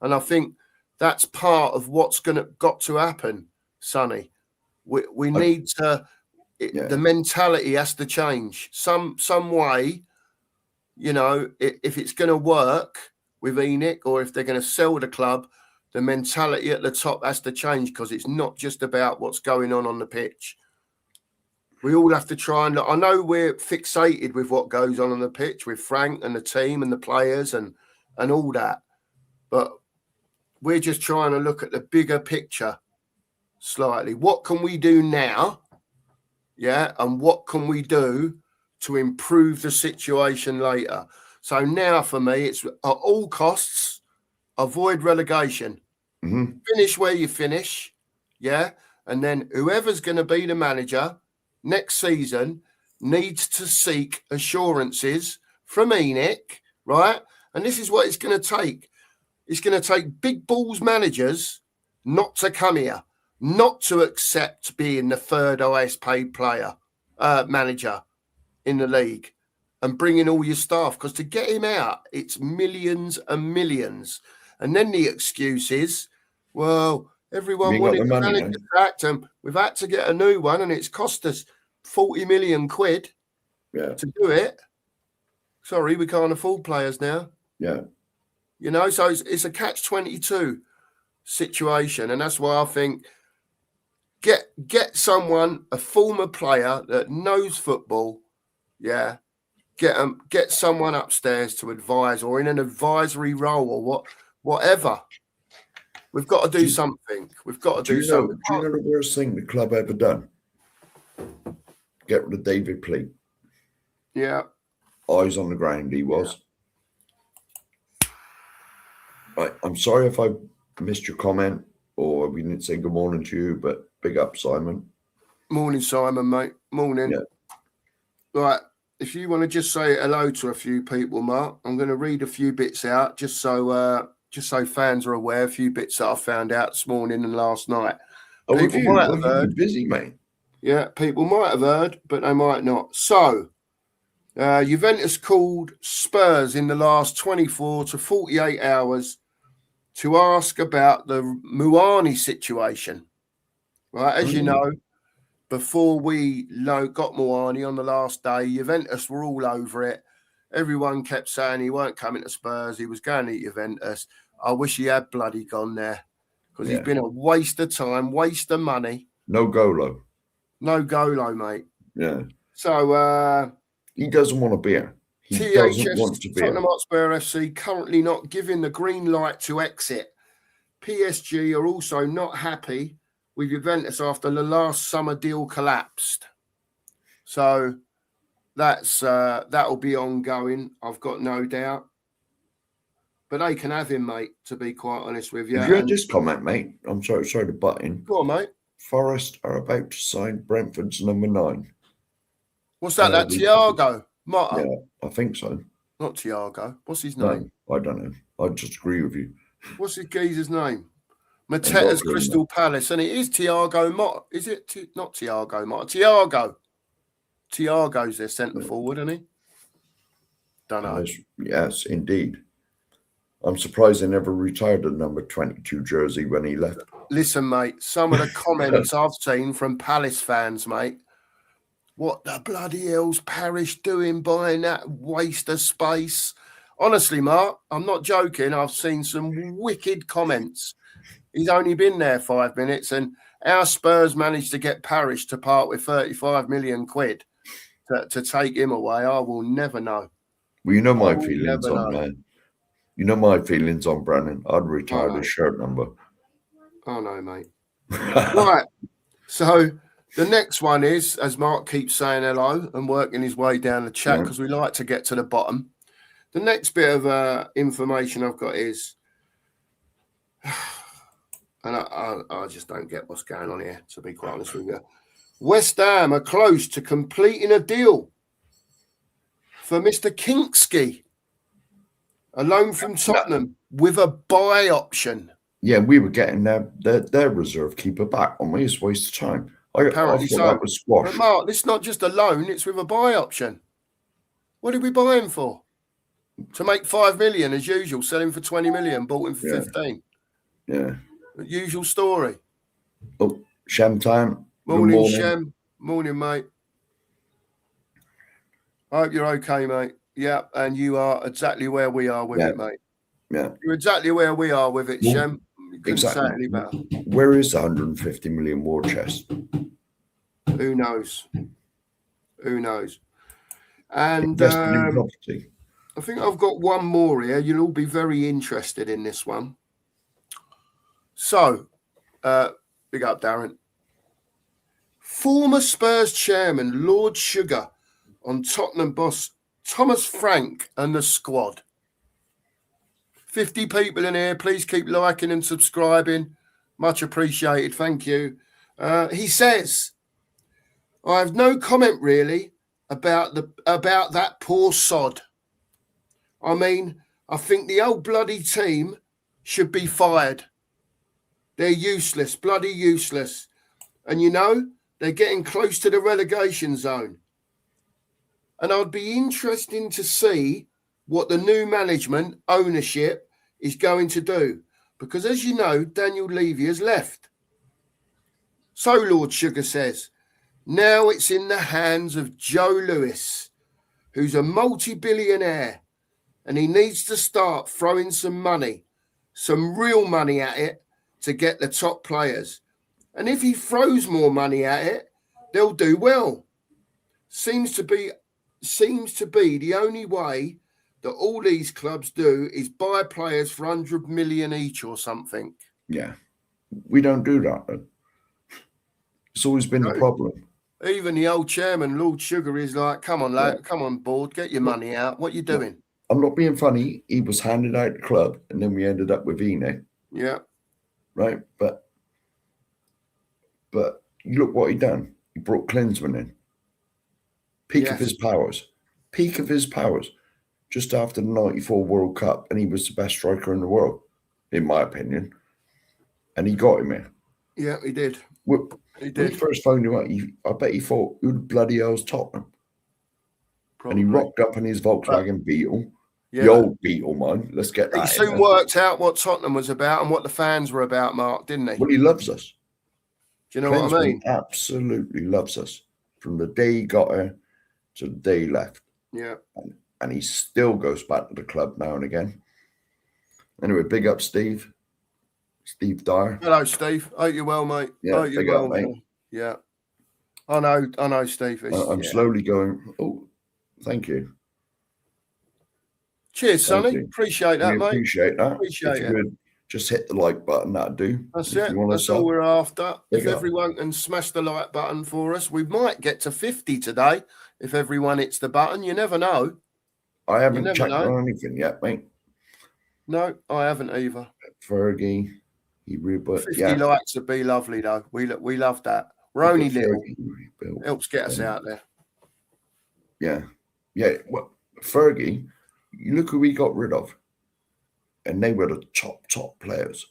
and I think that's part of what's got to happen, Sonny. We need to. The mentality has to change some way. You know, if it's going to work with Enoch, or if they're going to sell the club, the mentality at the top has to change, because it's not just about what's going on the pitch. We all have to try and look. I know we're fixated with what goes on the pitch with Frank and the team and the players and all that, but we're just trying to look at the bigger picture slightly. What can we do now? Yeah, and what can we do to improve the situation later? So now for me, it's at all costs, avoid relegation. Finish where you finish, yeah? And then whoever's going to be the manager next season needs to seek assurances from Enoch, right? And this is what it's going to take. It's going to take big balls managers not to come here, not to accept being the third highest paid manager in the league, and bring in all your staff, because to get him out, it's millions and millions. And then the excuse is, well, everyone wanted the manager sacked, and we've had to get a new one, and it's cost us 40 million quid to do it. Sorry, we can't afford players now. Yeah. You know, so it's a catch-22 situation, and that's why I think get someone, a former player that knows football, get someone upstairs to advise, or in an advisory role, or whatever. We've got to do something. We've got to do something. Do you know the worst thing the club ever done? Get rid of David Pleat. Yeah. Eyes on the ground, he was. Right, I'm sorry if I missed your comment or we didn't say good morning to you, but big up, Simon. Morning, Simon, mate. Morning. Yeah. Right. If you want to just say hello to a few people, Mark, I'm going to read a few bits out just so fans are aware. A few bits that I found out this morning and last night. Oh, have you? Well, you've been busy, mate. Yeah, people might have heard, but they might not. So, Juventus called Spurs in the last 24 to 48 hours to ask about the Muani situation. Right, as you know, before we got Muani on the last day, Juventus were all over it. Everyone kept saying he weren't coming to Spurs. He was going to Juventus. I wish he had bloody gone there, because he's been a waste of time, waste of money. No Golo. No Golo, mate. Yeah. So he doesn't want to be here. He doesn't want to be here. Tottenham Hotspur FC currently not giving the green light to exit. PSG are also not happy with Juventus after the last summer deal collapsed. So that'll be ongoing, I've got no doubt. But they can have him, mate, to be quite honest with you. Have you heard this comment, mate? I'm sorry to butt in. Go on, mate. Forest are about to sign Brentford's number 9. What's that? That Thiago Motta? Yeah, I think so. Not Thiago. What's his name? No, I don't know. I just agree with you. What's his geezer's name? Mateta's Crystal Palace, and it is Thiago Motta. Is it not Thiago Motta? Thiago's their centre forward, isn't he? Don't know. Yes, indeed. I'm surprised they never retired the number 22 jersey when he left. Listen, mate, some of the comments I've seen from Palace fans, mate. What the bloody hell's Parish doing buying that waste of space? Honestly, Mark, I'm not joking. I've seen some wicked comments. He's only been there 5 minutes, and our Spurs managed to get Parish to part with 35 million quid to take him away. I will never know. Well, you know my Oh, we feelings never on know. you know my feelings on Brennan. I'd retire know. his shirt number. Oh no, mate. Right. So the next one is, as Mark keeps saying hello and working his way down the chat, because we like to get to the bottom. The next bit of information I've got is, and I just don't get what's going on here, to be quite honest with you. West Ham are close to completing a deal for Mr. Kinksky, a loan from Tottenham with a buy option. Yeah, we were getting their reserve keeper back on me. It's a waste of time. Apparently so. That was squash. But Mark, it's not just a loan, it's with a buy option. What did we buy him for? To make 5 million as usual, sell him for 20 million, bought him for 15. Yeah. Usual story. Oh, Shem time. Morning, Shem. Morning, mate. I hope you're okay, mate. Yeah, and you are exactly where we are with it, mate. Yeah. You're exactly where we are with it, Shem. You couldn't say it any better. Where is the 150 million war chest? Who knows? Who knows? And I think I've got one more here. You'll all be very interested in this one. So, big up, Darren. Former Spurs chairman Lord Sugar on Tottenham boss Thomas Frank and the squad. 50 people in here. Please keep liking and subscribing. Much appreciated. Thank you. He says, I have no comment really about that poor sod. I mean, I think the old bloody team should be fired. They're useless, bloody useless. And you know, they're getting close to the relegation zone. And I'd be interested to see what the new management ownership is going to do. Because as you know, Daniel Levy has left. So Lord Sugar says, now it's in the hands of Joe Lewis, who's a multi-billionaire, and he needs to start throwing some money, some real money at it to get the top players. And if he throws more money at it, they'll do well. Seems to be the only way that all these clubs do is buy players for 100 million each or something. Yeah. We don't do that, though. It's always been the problem. Even the old chairman, Lord Sugar, is like, come on, lad, come on board, get your money out. What are you doing? I'm not being funny. He was handed out the club, and then we ended up with Enoch. Yeah. Right? But you look what he done. He brought Klinsmann in. Peak of his powers. Peak of his powers. Just after the 94 World Cup, and he was the best striker in the world, in my opinion. And he got him in. Yeah, he did. He did. When he first phoned him up, I bet he thought, who the bloody hell's Tottenham? Probably. And he rocked up in his Volkswagen Beetle. Yeah. The old Beetle, man. Let's get that. He soon worked out what Tottenham was about and what the fans were about, Mark, didn't he? Well, he loves us. Do you know what I mean? Absolutely loves us. From the day he got here to the day he left. Yeah. And he still goes back to the club now and again. Anyway, big up, Steve. Steve Dyer. Hello, Steve. Hope you're well, mate. Yeah, Hope you're well, mate. Yeah. I know, Steve. I'm slowly going. Oh, thank you. Cheers, Sonny. Appreciate that, mate. Appreciate that. Appreciate it. Just hit the like button, that'd do. That's it. That's all we're after. If everyone can smash the like button for us, we might get to 50 today. If everyone hits the button, you never know. I haven't checked on anything yet, mate. No, I haven't either. Fergie, he 50 likes would be lovely, though. We love that. We're only little. Helps get us out there. Yeah. Yeah. Well, Fergie, you look who we got rid of. And they were the top players.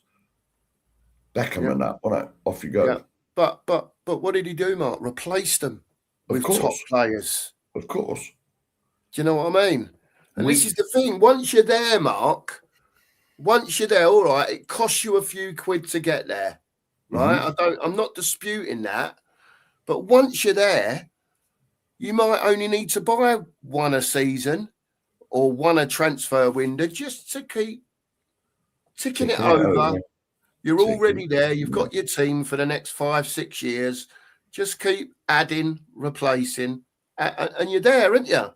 Beckham and that, wasn't it? Off you go. Yeah. But what did he do, Mark? Replaced them with top players. Of course. Do you know what I mean? And this is the thing. Once you're there, Mark, all right, it costs you a few quid to get there. Right? Mm-hmm. I'm not disputing that. But once you're there, you might only need to buy one a season or one a transfer window just to keep ticking it over. You're already there. You've got your team for the next 5-6 years. Just keep adding, replacing, and you're there, aren't you?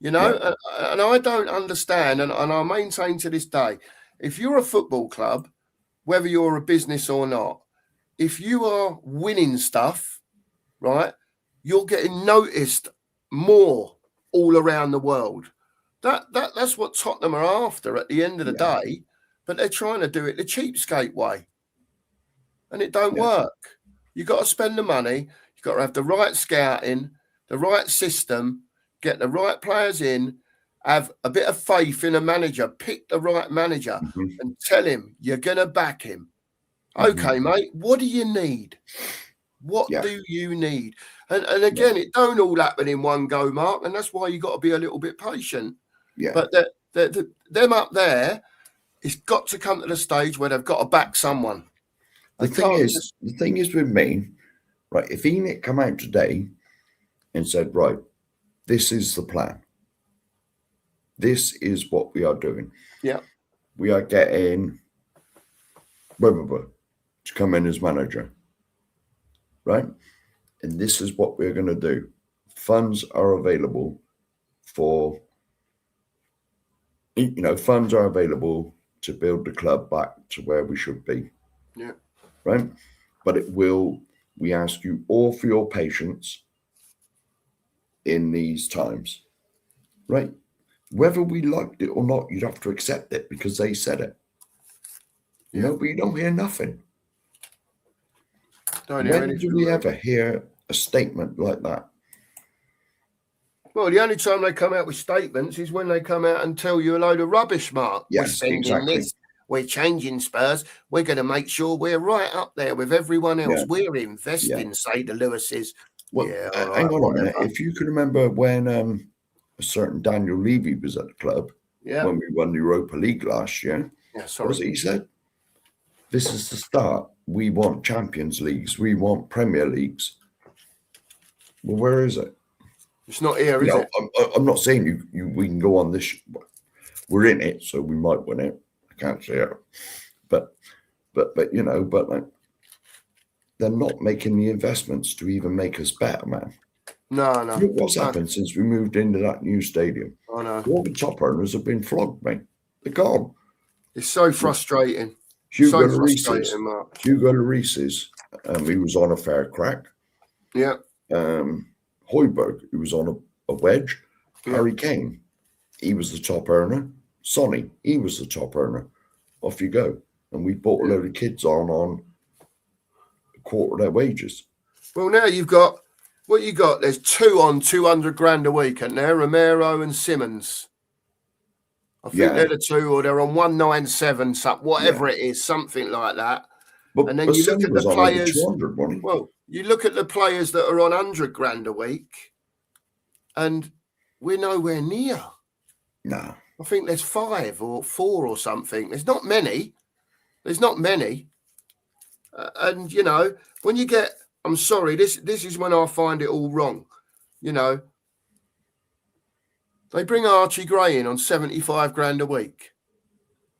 You know, and I don't understand, and I maintain to this day, if you're a football club, whether you're a business or not, if you are winning stuff, right, you're getting noticed more all around the world. That's what Tottenham are after at the end of the day, but they're trying to do it the cheapskate way, and it don't work. You've got to spend the money. You've got to have the right scouting, the right system, get the right players in, have a bit of faith in a manager, pick the right manager, and tell him you're going to back him. Okay, mate, what do you need? What do you need? And again, it don't all happen in one go, Mark, and that's why you got to be a little bit patient. But them up there, it's got to come to the stage where they've got to back someone. The thing is with me, right, if Enoch come out today and said, right, this is the plan. This is what we are doing. Yeah. We are getting blah, blah, blah, to come in as manager. Right? And this is what we're going to do. Funds are available for, funds are available to build the club back to where we should be. Yeah. Right? But we ask you all for your patience in these times. Right? Whether we liked it or not, you'd have to accept it because they said it. Yeah. But you don't hear nothing. When do we ever hear a statement like that? Well, the only time they come out with statements is when they come out and tell you a load of rubbish, Mark. Yeah, we're sending this. We're changing Spurs. We're going to make sure we're right up there with everyone else. Yeah. We're investing, say the Lewises. Well, hang on a minute. If you can remember when a certain Daniel Levy was at the club, when we won the Europa League last year, what was it he said? This is the start. We want Champions Leagues. We want Premier Leagues. Well, where is it? It's not here, is it? I'm not saying we can go on this. We're in it, so we might win it. I can't say it. But like, they're not making the investments to even make us better, man. No. Look what's happened since we moved into that new stadium. I know. All the top earners have been flogged, mate. They're gone. It's so frustrating. Hugo Lloris's, he was on a fair crack. Yeah. Højbjerg, he was on a wedge. Yeah. Harry Kane, he was the top earner. Sonny, he was the top earner. Off you go. And we bought a load of kids on a quarter of their wages. Well, now you've got, what you got? There's two on 200 grand a week, and they're Romero and Simmons. I think they're the two, or they're on 197, whatever it is, something like that. And then you look at the players. Well, you look at the players that are on 100 grand a week, and we're nowhere near. No. I think there's 5 or 4 or something. There's not many. And, when you get, I'm sorry, this is when I find it all wrong. They bring Archie Gray in on 75 grand a week,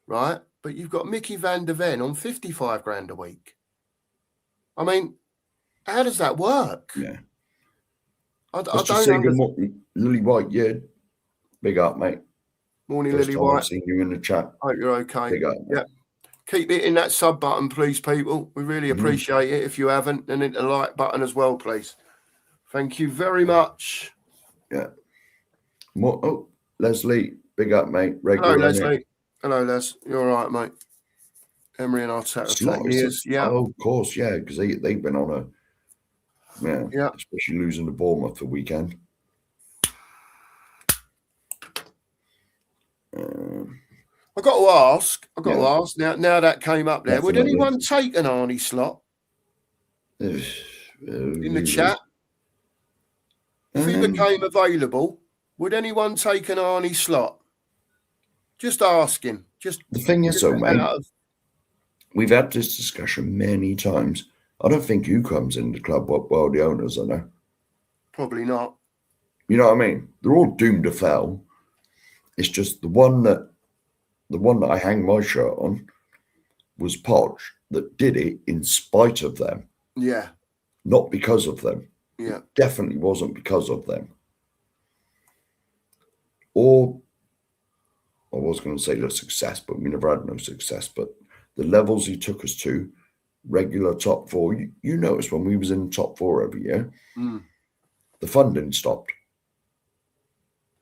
right? But you've got Mickey van der Ven on 55 grand a week. I mean, how does that work? Yeah. I don't know. Lily White, big up, mate. Morning, Lily White. I've seen you in the chat. Hope you're okay. Big up, yeah. Keep hitting that sub button, please, people. We really appreciate it. If you haven't, and hit the like button as well, please. Thank you very much. Yeah. Leslie, big up, mate. Hello, Leslie. Hello, Les. You're all right, mate. Emery and Arteta years. Yeah. Oh, of course, yeah, because they've been on especially losing to Bournemouth the weekend. I got to ask. Now that came up there. Definitely. Would anyone take an Arnie slot in the chat? If he became available, would anyone take an Arnie slot? Just asking. The thing is, though, mate, we've had this discussion many times. I don't think who comes in the club while the owners are there. Probably not. You know what I mean? They're all doomed to fail. It's just the one that I hang my shirt on was Podge that did it in spite of them. Yeah. Not because of them. Yeah. It definitely wasn't because of them. or I was going to say the success, but we never had no success. But the levels he took us to, regular top four, you notice when we was in top four every year, the funding stopped.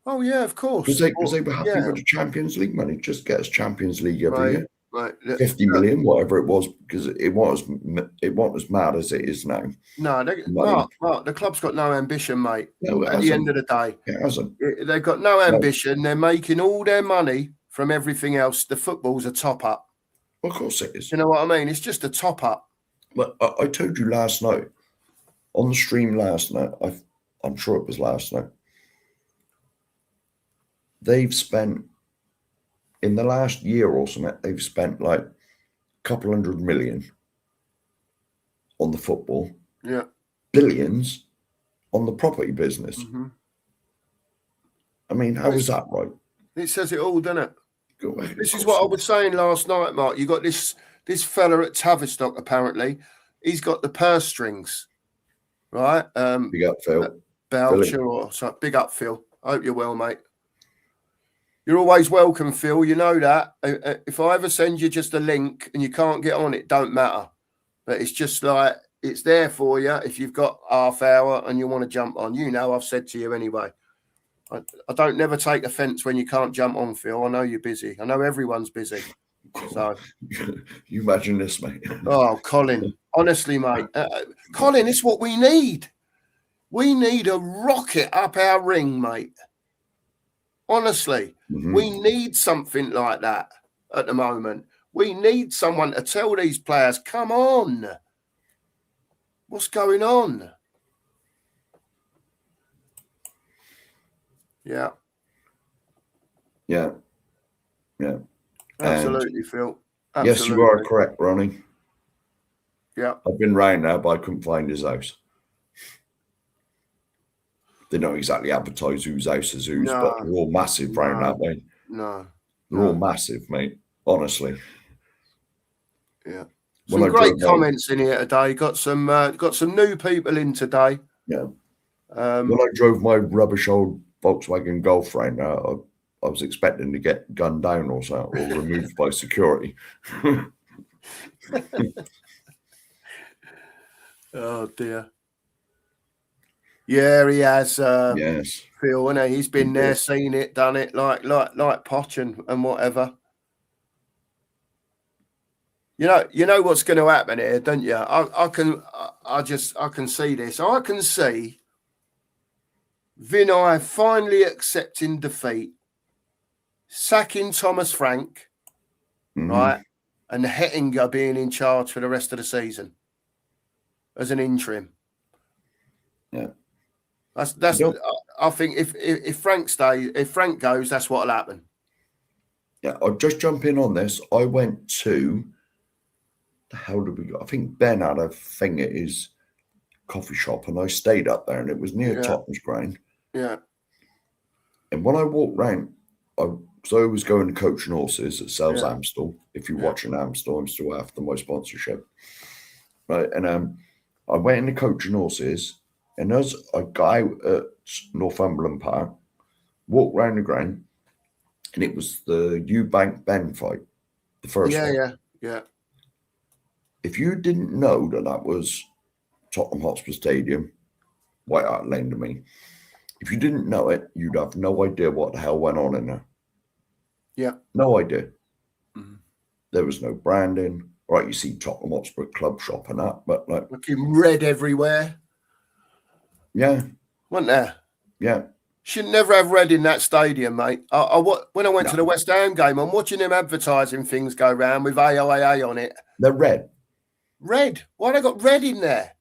Oh yeah, of course. Because they were happy with the Champions League money. Just get us Champions League every year. Right. 50 million, whatever it was, because it wasn't as mad as it is now. No, Mark, the club's got no ambition, mate. No, at the end of the day, it hasn't. They've got no ambition. They're making all their money from everything else. The football's a top up. Of course it is. You know what I mean? It's just a top up. But I told you last night, on the stream last night, I'm sure it was last night, they've spent, in the last year or something, they've spent like a couple $100 million on the football. Yeah. Billions on the property business. Mm-hmm. I mean, how is that right? It says it all, doesn't it? This is what I was saying last night, Mark. You got this fella at Tavistock, apparently. He's got the purse strings, right? Big up, Phil. Belcher or something. Big up, Phil. I hope you're well, mate. You're always welcome, Phil. You know that. If I ever send you just a link and you can't get on it, don't matter. But it's just like, it's there for you if you've got half hour and you want to jump on. You know, I've said to you anyway. I don't never take offence when you can't jump on, Phil. I know you're busy. I know everyone's busy. So you imagine this, mate. Oh, Colin. Honestly, mate. Colin, it's what we need. We need a rocket up our ring, mate. Honestly, we need something like that at the moment. We need someone to tell these players, come on. What's going on? Yeah. Yeah. Yeah. Absolutely, Phil. Absolutely. Yes, you are correct, Ronnie. Yeah. I've been round there, but I couldn't find his house. They don't exactly advertise whose house is whose, but they're all massive round that way. No. They're all massive, mate. Honestly. Yeah. Some great comments in here today. Got some new people in today. Yeah. When I drove my rubbish old Volkswagen Golf round there, I was expecting to get gunned down or something, or removed by security. Oh dear. Yeah, he has. Yes, Phil, and he's been there, seen it, done it, like Poch and whatever. You know what's going to happen here, don't you? I can see this. I can see Vinay finally accepting defeat, sacking Thomas Frank, right, and Hettinger being in charge for the rest of the season as an interim. Yeah, that's. I think if Frank goes, that's what'll happen. Yeah, I'll just jump in on this. I went to the hell did we go? I think Ben had a thing at his coffee shop, and I stayed up there, and it was near Tottenham's Ground. Yeah. And when I walked round, I was going to Coaching Horses at sells Amstel. If you're watching Amstel, I'm still after my sponsorship. Right. And I went into Coaching Horses, and there's a guy at Northumberland Park, walked round the ground, and it was the Eubank Ben fight. The first one. Yeah. If you didn't know that was Tottenham Hotspur Stadium, White Hart Lane to me. If you didn't know it, you'd have no idea what the hell went on in there. Yeah. No idea. Mm-hmm. There was no branding. Right, you see Tottenham Hotspur Club shop and that, but like looking red everywhere. Yeah. Wasn't there? Yeah. Should never have red in that stadium, mate. When I went to the West Ham game, I'm watching them advertising things go round with AIA on it. They're red. Red? Why they got red in there?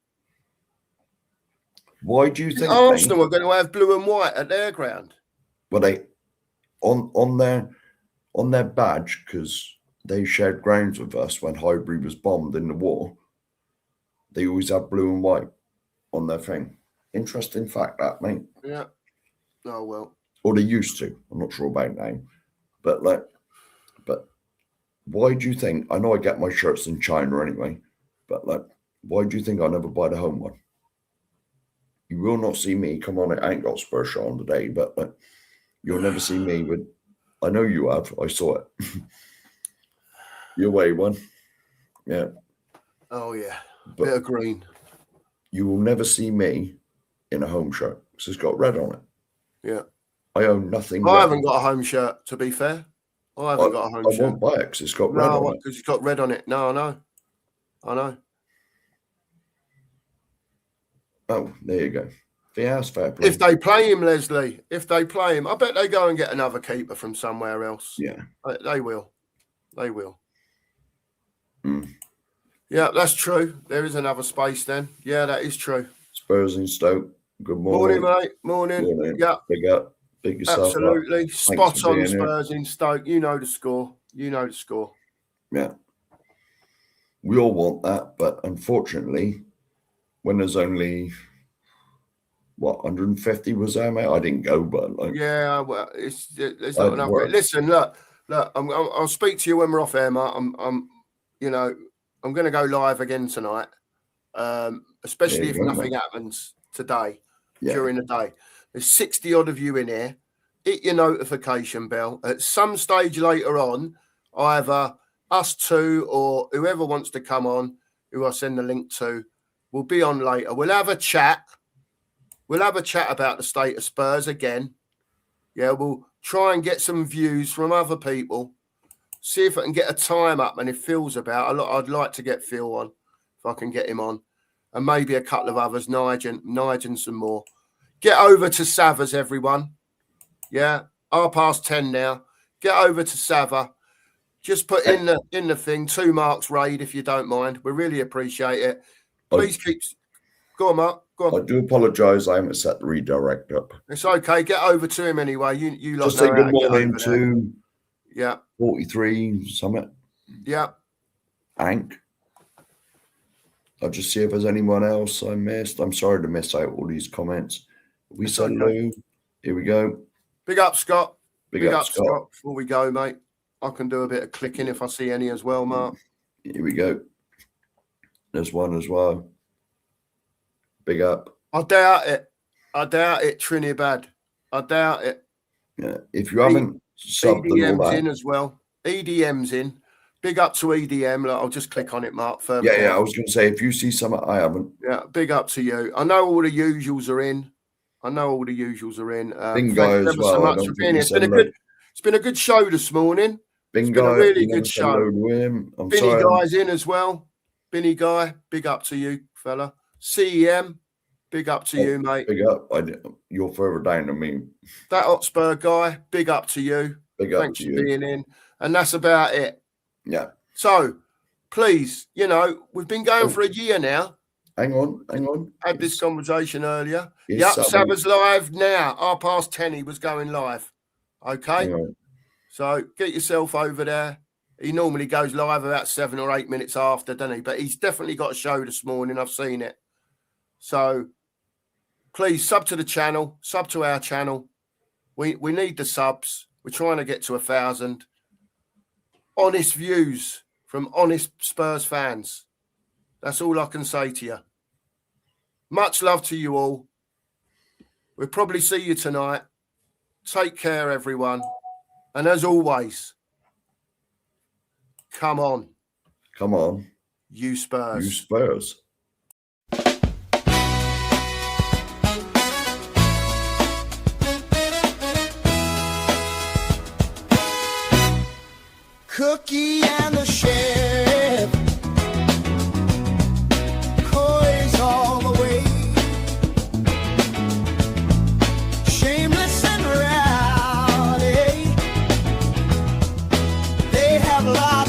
Why do you think Arsenal are going to have blue and white at their ground? Well, they on their badge, because they shared grounds with us when Highbury was bombed in the war. They always have blue and white on their thing. Interesting fact, that, mate. Yeah. Oh well. Or they used to. I'm not sure about now, but why do you think? I know I get my shirts in China anyway, but why do you think I never buy the home one? You will not see me come on. I ain't got Spurs shirt on today, but You'll never see me with. I know you have. I saw it. Your away one. Yeah. Oh, yeah. But bit of green. You will never see me in a home shirt because it's got red on it. Yeah. I own nothing. I haven't got a home shirt, to be fair. I haven't got a home shirt. I won't buy it because it's got red on it. Because it's got red on it. No, I know. Oh, there you go. Fair play. If they play him, Leslie, I bet they go and get another keeper from somewhere else. Yeah. They will. Mm. Yeah, that's true. There is another space then. Yeah, that is true. Spurs in Stoke. Good morning. Morning, mate. Morning. Yeah. Big up. Big yourself Absolutely. up. Spot on Spurs in Stoke. You know the score. Yeah. We all want that, but unfortunately, when there's only 150 was there, mate? I didn't go, but yeah, well, there's not enough. Listen, look. I'll speak to you when we're off air, mate. I'm going to go live again tonight, especially if nothing happens today during the day. There's 60 odd of you in here. Hit your notification bell. At some stage later on, either us two or whoever wants to come on, who I send the link to, will be on later. We'll have a chat. We'll have a chat about the state of Spurs again. Yeah, we'll try and get some views from other people. See if I can get a time up, and if Phil's about, I'd like to get Phil on, if I can get him on. And maybe a couple of others, Nigel and some more. Get over to Savas, everyone. Yeah, 10:30 now. Get over to Sava. Just put in the thing, 2 marks raid, if you don't mind. We really appreciate it. Please keep... Go on, Mark. Go on. I do apologise. I haven't set the redirect up. It's okay. Get over to him anyway. You lot just say good morning to 43 Summit. Yeah. Hank. I'll just see if there's anyone else I missed. I'm sorry to miss out all these comments. We said hello. Here we go. Big up, Scott. Big up, Scott. Before we go, mate, I can do a bit of clicking if I see any as well, Mark. Here we go. There's one as well. Big up. I doubt it, Trinidad. I doubt it. Yeah. If you haven't subbed EDM's in as well. EDM's in. Big up to EDM. Look, I'll just click on it, Mark. Yeah. I was going to say, if you see something I haven't. Yeah, big up to you. I know all the usuals are in. Bingo as well. So much for being here. It's been a good show this morning. Bingo. It's been a really good show. Binny Guy's in as well. Binny Guy, big up to you, fella. CEM, big up to you, mate. Big up. You're further down than me. That Hotspur guy, big up to you. Thanks for being in. And that's about it. Yeah. So, please, we've been going for a year now. Hang on. Had this conversation earlier. Yep, Sabba's live now. 10:30 he was going live. Okay? So, get yourself over there. He normally goes live about 7 or 8 minutes after, doesn't he? But he's definitely got a show this morning. I've seen it. So, please, sub to the channel. Sub to our channel. We need the subs. We're trying to get to 1,000. Honest views from honest Spurs fans. That's all I can say to you. Much love to you all. We'll probably see you tonight. Take care, everyone. And as always, come on. Come on. You Spurs. You Spurs. Cookie and the chef, Coy's all the way, shameless and rowdy, they have lies.